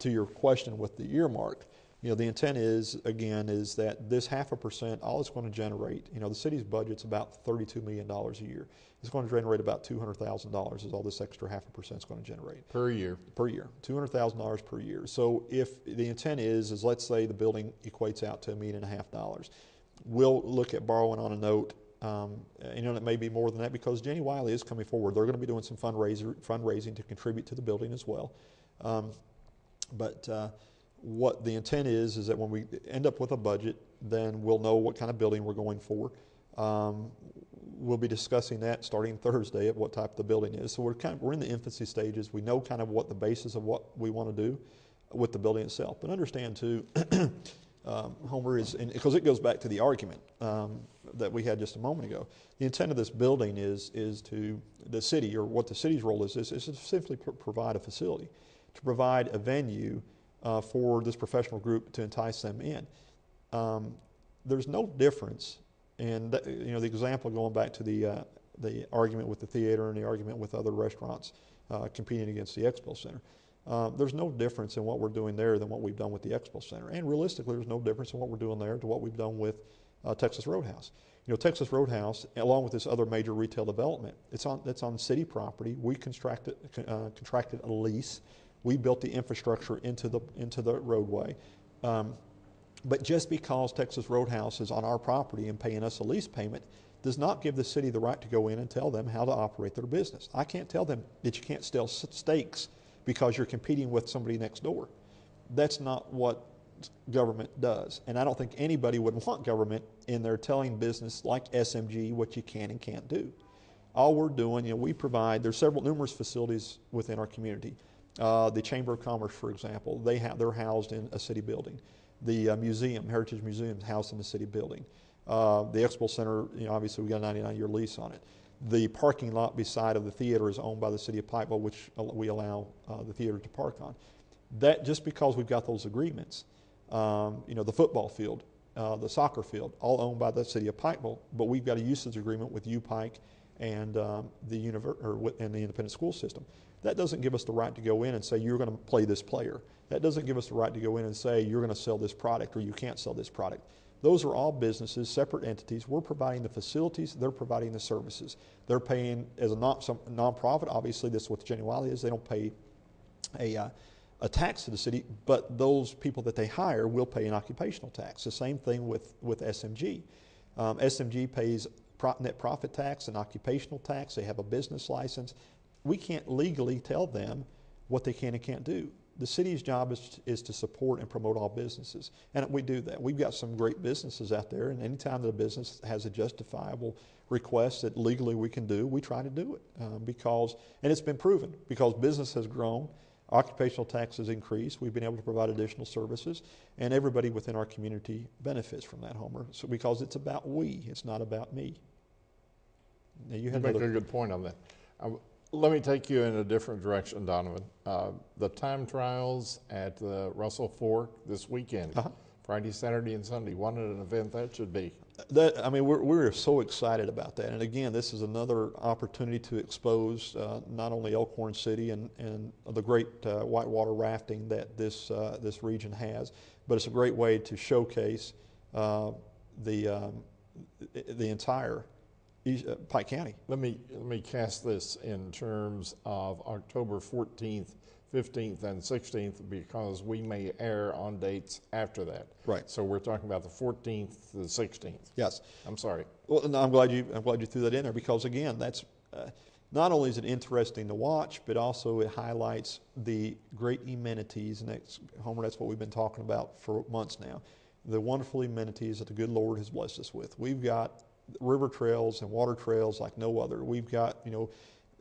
your question with the earmark, the intent is that this 0.5%, all it's going to generate, the city's budget's about $32 million a year. It's going to generate about $200,000 is all this extra 0.5% is going to generate.
Per year.
Per year, $200,000 per year. So if the intent is let's say the building equates out to $1.5 million, we'll look at borrowing on a note. It may be more than that because Jenny Wiley is coming forward. They're going to be doing some fundraising to contribute to the building as well. What the intent is that when we end up with a budget, then we'll know what kind of building we're going for. We'll be discussing that starting Thursday at what type the building is. So we're in the infancy stages. We know kind of what the basis of what we want to do with the building itself. But understand too, Homer, because it goes back to the argument that we had just a moment ago. The intent of this building is to the city, or what the city's role is to simply provide a facility, to provide a venue for this professional group to entice them in. There's no difference, and the example going back to the argument with the theater and the argument with other restaurants competing against the Expo Center. There's no difference in what we're doing there than what we've done with the Expo Center, and realistically, there's no difference in what we're doing there to what we've done with Texas Roadhouse. Texas Roadhouse, along with this other major retail development, it's on city property. We contracted a lease. We built the infrastructure into the roadway. But just because Texas Roadhouse is on our property and paying us a lease payment does not give the city the right to go in and tell them how to operate their business. I can't tell them that you can't sell steaks because you're competing with somebody next door. That's not what government does. And I don't think anybody would want government in there telling business like SMG what you can and can't do. All we're doing, we provide, there's numerous facilities within our community. The Chamber of Commerce, for example, they're housed in a city building. The Heritage Museum, is housed in a city building. The Expo Center, obviously we got a 99-year lease on it. The parking lot beside of the theater is owned by the city of Pikeville, which we allow the theater to park on. That just because we've got those agreements, the football field, the soccer field, all owned by the city of Pikeville, but we've got a usage agreement with UPike and the independent school system. That doesn't give us the right to go in and say you're going to play this player. That doesn't give us the right to go in and say you're going to sell this product or you can't sell this product. Those are all businesses, separate entities. We're providing the facilities, they're providing the services. They're paying, as a nonprofit, obviously this is what the genuality is, they don't pay a tax to the city, but those people that they hire will pay an occupational tax. The same thing with SMG. SMG pays net profit tax and occupational tax. They have a business license. We can't legally tell them what they can and can't do. The city's job is to support and promote all businesses, and we do that. We've got some great businesses out there, and anytime that a business has a justifiable request that legally we can do, we try to do it and it's been proven, because business has grown, occupational tax has increased, we've been able to provide additional services, and everybody within our community benefits from that, Homer. So because it's about we, it's not about me. Now
you make a good point on that. Let me take you in a different direction, Donovan. The time trials at Russell Fork this weekend, Friday, Saturday, and Sunday. What an event that should be.
We're so excited about that. And again, this is another opportunity to expose not only Elkhorn City and the great whitewater rafting that this region has, but it's a great way to showcase the entire Pike County.
Let me cast this in terms of October 14th, 15th, and 16th, because we may air on dates after that.
Right.
So we're talking about the 14th to the 16th.
Yes.
I'm sorry.
Well, no, I'm glad you threw that in there, because again, that's not only is it interesting to watch, but also it highlights the great amenities, and Homer, that's what we've been talking about for months now. The wonderful amenities that the good Lord has blessed us with. We've got river trails and water trails like no other. We've got,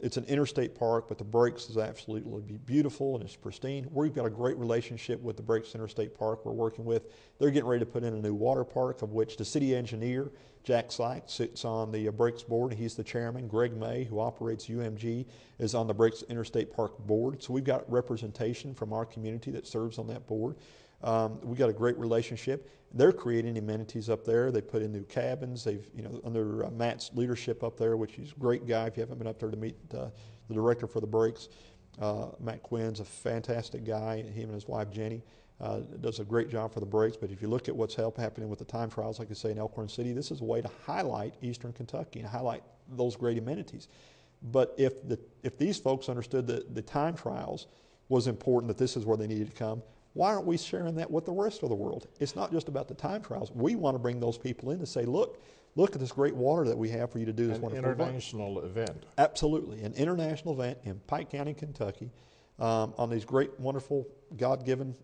it's an interstate park, but the Breaks is absolutely beautiful and it's pristine. We've got a great relationship with the Breaks Interstate Park we're working with. They're getting ready to put in a new water park, of which the city engineer, Jack Sykes, sits on the Breaks board. He's the chairman. Greg May, who operates UMG, is on the Breaks Interstate Park board. So we've got representation from our community that serves on that board. We've got a great relationship. They're creating amenities up there. They put in new cabins. They've, under Matt's leadership up there, which he's a great guy. If you haven't been up there to meet the director for the Breaks, Matt Quinn's a fantastic guy. Him and his wife Jenny does a great job for the Breaks. But if you look at what's happening with the time trials, like I say, in Elkhorn City, this is a way to highlight Eastern Kentucky and highlight those great amenities. But if these folks understood that the time trials was important, that this is where they needed to come, why aren't we sharing that with the rest of the world? It's not just about the time trials. We want to bring those people in to say, look at this great water that we have for you to do this wonderful event. An
international event.
Absolutely. An international event in Pike County, Kentucky, on these great, wonderful, God-given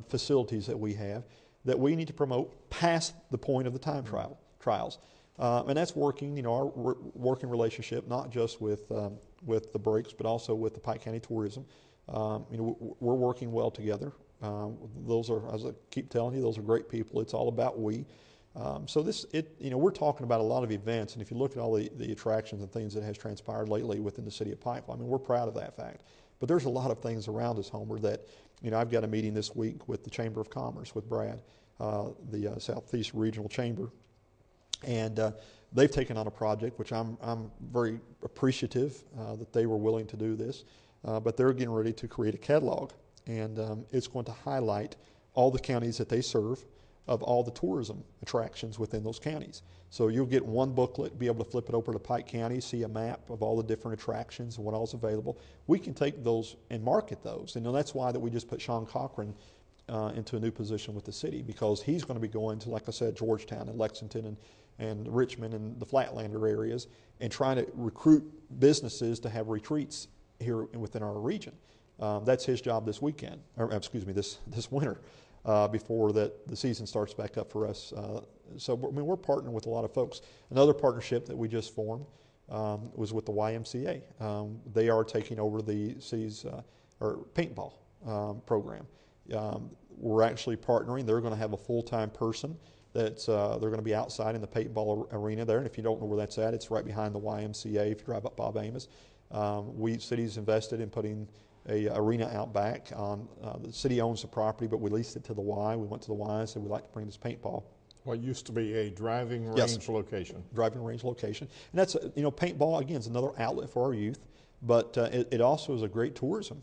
facilities that we have that we need to promote past the point of the time trials. And that's working, our working relationship, not just with the Breaks, but also with the Pike County Tourism. We're working well together. Those are, as I keep telling you, those are great people. It's all about we. So we're talking about a lot of events, and if you look at all the attractions and things that has transpired lately within the city of Pikeville, we're proud of that fact. But there's a lot of things around us, Homer, that, I've got a meeting this week with the Chamber of Commerce, with Brad, the Southeast Regional Chamber, and they've taken on a project, which I'm very appreciative that they were willing to do this, but they're getting ready to create a catalog. And it's going to highlight all the counties that they serve of all the tourism attractions within those counties. So you'll get one booklet, be able to flip it over to Pike County, see a map of all the different attractions and what all's available. We can take those and market those. And that's why that we just put Sean Cochran into a new position with the city, because he's going to be going to, like I said, Georgetown and Lexington and Richmond and the Flatlander areas, and trying to recruit businesses to have retreats here within our region. That's his job this weekend, this winter, before the season starts back up for us. So we're partnering with a lot of folks. Another partnership that we just formed was with the YMCA. They are taking over the city's paintball program. We're actually partnering. They're going to have a full-time person they're going to be outside in the paintball arena there. And if you don't know where that's at, it's right behind the YMCA if you drive up Bob Amos. City's invested in putting a arena out back. The city owns the property, but we leased it to the Y. We went to the Y and said we'd like to bring this paintball.
What used to be a driving range location.
Driving range location. And that's, paintball, again, is another outlet for our youth, but it also is a great tourism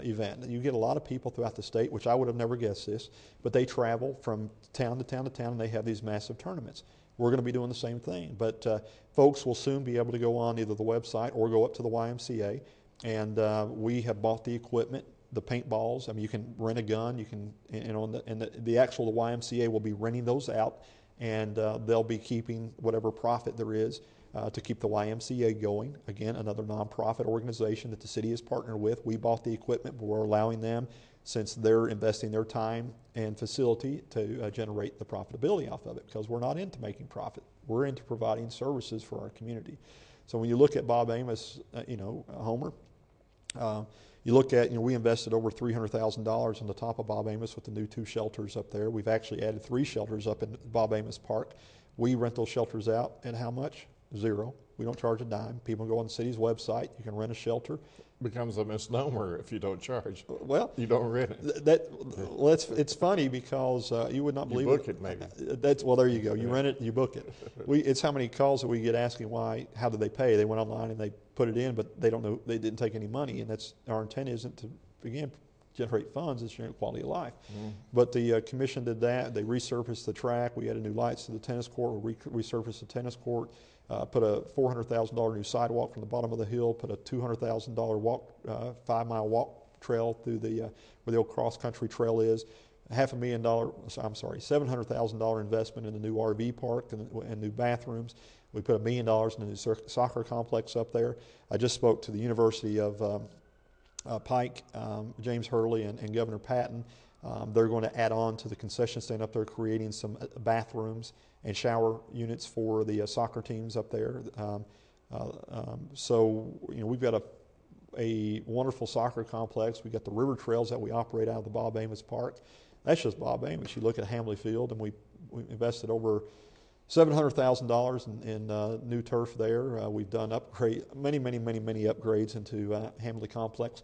event. You get a lot of people throughout the state, which I would have never guessed this, but they travel from town to town to town, and they have these massive tournaments. We're going to be doing the same thing, but folks will soon be able to go on either the website or go up to the YMCA, and we have bought the equipment, the paintballs. I mean, you can rent a gun. You can, the actual YMCA will be renting those out, and they'll be keeping whatever profit there is to keep the YMCA going. Again, another nonprofit organization that the city has partnered with. We bought the equipment, but we're allowing them, since they're investing their time and facility, to generate the profitability off of it, because we're not into making profit. We're into providing services for our community. So when you look at Bob Amos, Homer, you look at, we invested over $300,000 on the top of Bob Amos with the new 2 shelters up there. We've actually added 3 shelters up in Bob Amos Park. We rent those shelters out at how much? 0. We don't charge a dime. People go on the city's website. You can rent a shelter.
Becomes a misnomer if you don't charge.
Well,
you don't rent it.
It's funny because you would not believe
you book it maybe.
Well, there you go. You rent it, you book it. It's how many calls that we get asking how did they pay? They went online and they put it in, but they don't know, they didn't take any money, and that's our intent isn't to, again, generate funds, it's generate quality of life. But the commission did that. They resurfaced the track. We added new lights to the tennis court. We resurfaced the tennis court. Put a $400,000 new sidewalk from the bottom of the hill. Put a $200,000 walk, 5-mile walk trail through where the old cross-country trail is. $700,000 investment in the new RV park and new bathrooms. We put $1 million in the new soccer complex up there. I just spoke to the University of Pike, James Hurley, and Governor Patton. They're going to add on to the concession stand up there, creating some bathrooms and shower units for the soccer teams up there. So we've got a wonderful soccer complex. We've got the river trails that we operate out of the Bob Amos Park. That's just Bob Amos. You look at Hamley Field, and we invested over $700,000 in new turf there. We've done many upgrades into Hamley Complex.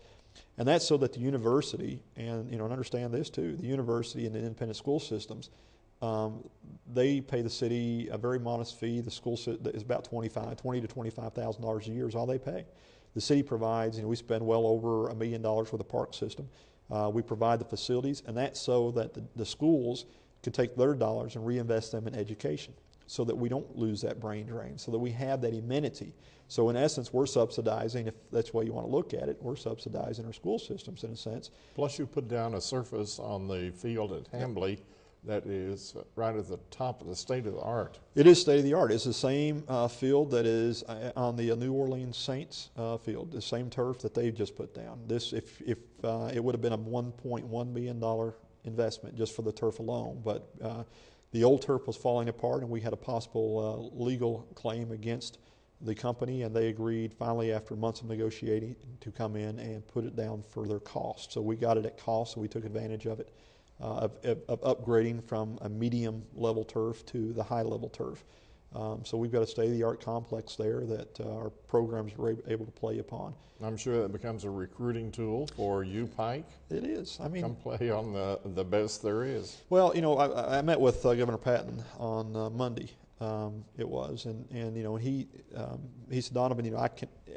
And that's so that the university, and understand this too, the university and the independent school systems, they pay the city a very modest fee. The school is about $20,000 to $25,000 a year is all they pay. The city provides, we spend well over $1 million with the park system. We provide the facilities, and that's so that the schools can take their dollars and reinvest them in education, so that we don't lose that brain drain, so that we have that amenity. So in essence, we're subsidizing, if that's the way you want to look at it, we're subsidizing our school systems in a sense.
Plus you put down a surface on the field at Hamley that is right at the top of the state of the art.
It is state of the art. It's the same field that is on the New Orleans Saints field, the same turf that they just put down. This, if it would have been a $1.1 million investment just for the turf alone, but the old turf was falling apart, and we had a possible legal claim against the company, and they agreed finally after months of negotiating to come in and put it down for their cost. So we got it at cost, so we took advantage of it, of upgrading from a medium level turf to the high level turf. So we've got a state-of-the-art complex there that our programs are able to play upon.
I'm sure that becomes a recruiting tool for you, Pike.
It is. I mean,
come play on the best there is.
Well, I met with Governor Patton on Monday. It was, and he said, Donovan,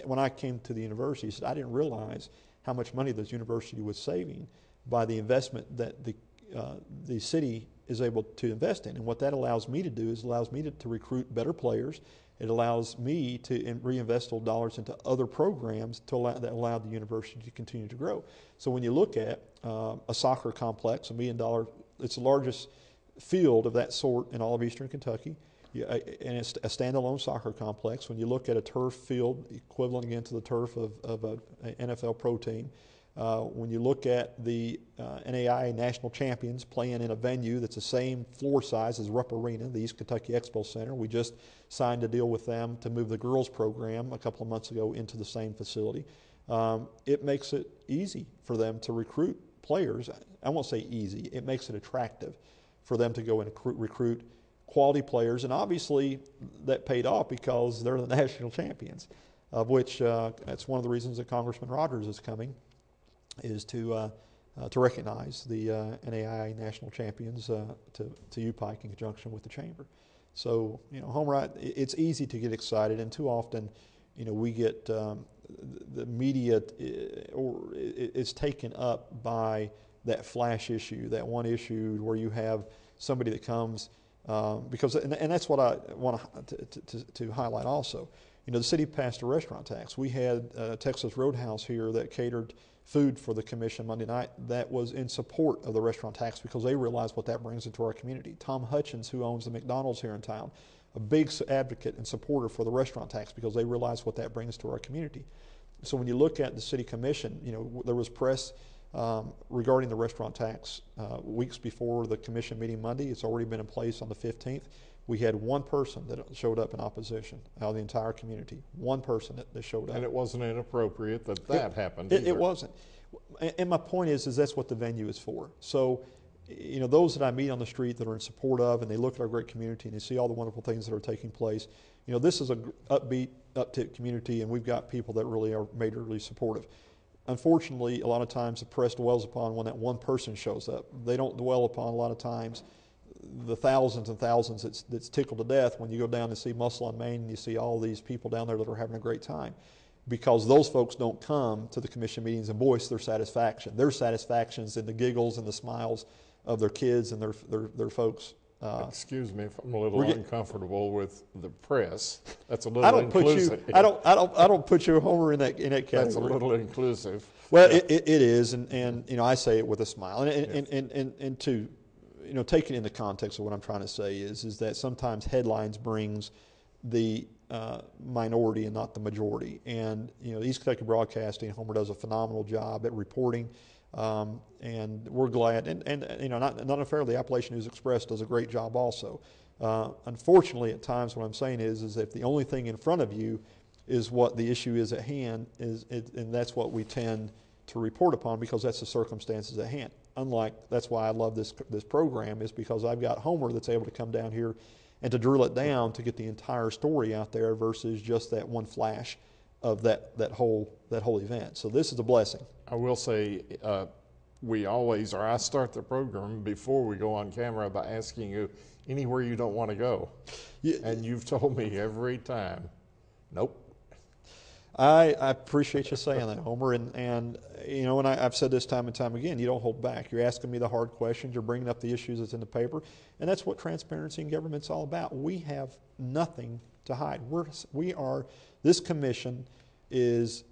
when I came to the university, he said, I didn't realize how much money this university was saving by the investment that the city is able to invest in. And what that allows me to do is allows me to recruit better players. It allows me to reinvest those dollars into other programs that allow the university to continue to grow. So when you look at a soccer complex, $1 million, it's the largest field of that sort in all of eastern Kentucky. And it's a standalone soccer complex. When you look at a turf field, equivalent again to the turf of an NFL pro team, when you look at the NAIA national champions playing in a venue that's the same floor size as Rupp Arena, the East Kentucky Expo Center, we just signed a deal with them to move the girls program a couple of months ago into the same facility. It makes it easy for them to recruit players. I won't say easy, it makes it attractive for them to go and recruit quality players, and obviously that paid off because they're the national champions, of which that's one of the reasons that Congressman Rogers is coming, is to recognize the NAIA national champions to UPike in conjunction with the chamber. So Homer, it's easy to get excited, and too often we get the media is taken up by that flash issue, that one issue where you have somebody that comes because and that's what I want to highlight also. The city passed a restaurant tax. We had Texas Roadhouse here that catered food for the commission Monday night that was in support of the restaurant tax because they realized what that brings into our community. Tom Hutchins, who owns the McDonald's here in town, a big advocate and supporter for the restaurant tax because they realize what that brings to our community. So when you look at the city commission, there was press regarding the restaurant tax weeks before the commission meeting Monday. It's already been in place on the 15th. We had one person that showed up in opposition out of the entire community. One person that showed up.
And it wasn't inappropriate that happened.
It wasn't. And my point is that's what the venue is for. So, those that I meet on the street that are in support of, and they look at our great community and they see all the wonderful things that are taking place. This is a upbeat, uptick community, and we've got people that really are majorly supportive. Unfortunately, a lot of times the press dwells upon when that one person shows up. They don't dwell upon a lot of times the thousands and thousands that's tickled to death when you go down and see Muscle on Main and you see all these people down there that are having a great time, because those folks don't come to the commission meetings and voice their satisfaction. Their satisfaction's in the giggles and the smiles of their kids and their folks.
Excuse me if I'm a little uncomfortable with the press. That's a little inclusive.
I don't put you, Homer, in that category.
That's a little inclusive.
Well, it is, and I say it with a smile, and to take it in the context of what I'm trying to say is that sometimes headlines brings the minority and not the majority. And East Kentucky Broadcasting, Homer does a phenomenal job at reporting, and we're glad. And not unfairly, Appalachian News Express does a great job also. Unfortunately, at times, what I'm saying is if the only thing in front of you is what the issue is at hand, and that's what we tend to report upon because that's the circumstances at hand. That's why I love this program, is because I've got Homer that's able to come down here and to drill it down to get the entire story out there versus just that one flash of that whole event. So this is a blessing.
I will say I start the program before we go on camera by asking you anywhere you don't want to go. Yeah. And you've told me every time, nope.
I appreciate you saying that, Homer, and I've said this time and time again, you don't hold back. You're asking me the hard questions, you're bringing up the issues that's in the paper, and that's what transparency in government's all about. We have nothing to hide. This commission is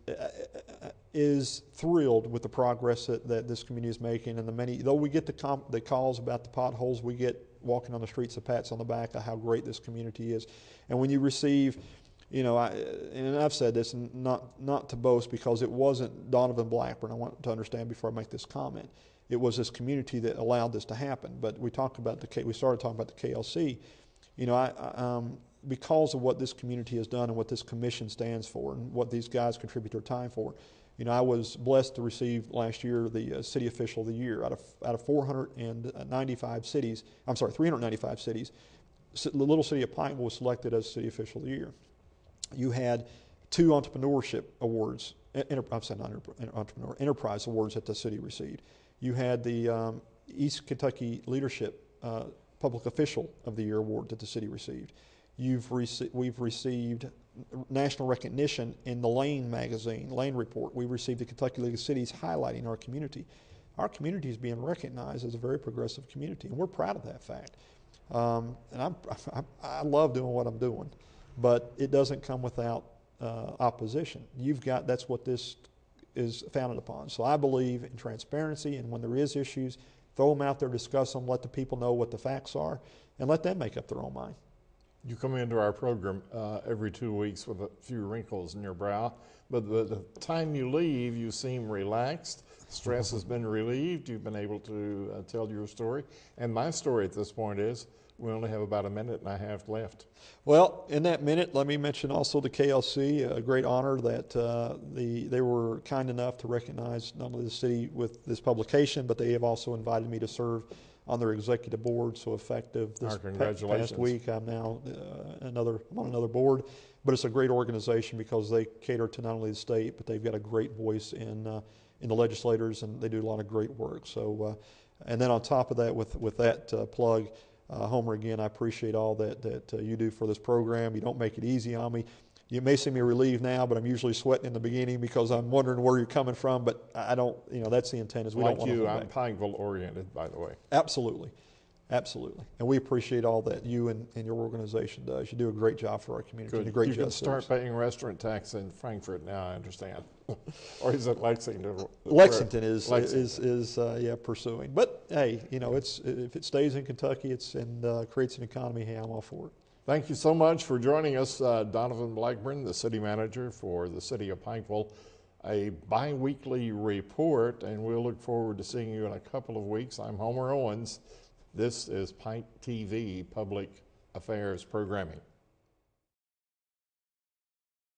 thrilled with the progress that this community is making, and though we get the calls about the potholes, we get walking on the streets of pats on the back of how great this community is. And when you receive, and I've said this, and not to boast, because it wasn't Donovan Blackburn, I want to understand before I make this comment. It was this community that allowed this to happen. But we started talking about the KLC. Because of what this community has done and what this commission stands for and what these guys contribute their time for. I was blessed to receive last year the City Official of the Year out of 395 cities. The little city of Pikeville was selected as City Official of the Year. You had 2 entrepreneurship awards, enterprise awards that the city received. You had the East Kentucky Leadership Public Official of the Year award that the city received. We've received national recognition in the Lane magazine, Lane Report. We received the Kentucky League of Cities highlighting our community. Our community is being recognized as a very progressive community, and we're proud of that fact. And I love doing what I'm doing, but it doesn't come without opposition. That's what this is founded upon. So I believe in transparency, and when there is issues, throw them out there, discuss them, let the people know what the facts are, and let them make up their own mind.
You come into our program every 2 weeks with a few wrinkles in your brow, but the time you leave, you seem relaxed. Stress has been relieved. You've been able to tell your story. And my story at this point is we only have about a minute and a half left.
Well, in that minute, let me mention also the KLC, a great honor that they were kind enough to recognize not only the city with this publication, but they have also invited me to serve on their executive board. So effective this past week, I'm now on another board. But it's a great organization because they cater to not only the state, but they've got a great voice in the legislators, and they do a lot of great work. So, and then on top of that, with that plug, Homer, again, I appreciate all that you do for this program. You don't make it easy on me. You may see me relieved now, but I'm usually sweating in the beginning because I'm wondering where you're coming from. But I don't, that's the intent, is we don't
Like
want to
you,
hold
I'm
back.
Pikeville oriented, by the way.
Absolutely. Absolutely. And we appreciate all that you and your organization does. You do a great job for our community.
Good.
And a great
You
job
can start
service.
paying restaurant tax in Frankfurt now, I understand. Or is it Lexington?
Lexington is pursuing. But hey, if it stays in Kentucky, and creates an economy, hey, I'm all for it.
Thank you so much for joining us, Donovan Blackburn, the city manager for the city of Pikeville. A bi-weekly report, and we'll look forward to seeing you in a couple of weeks. I'm Homer Owens. This is Pike TV Public Affairs Programming.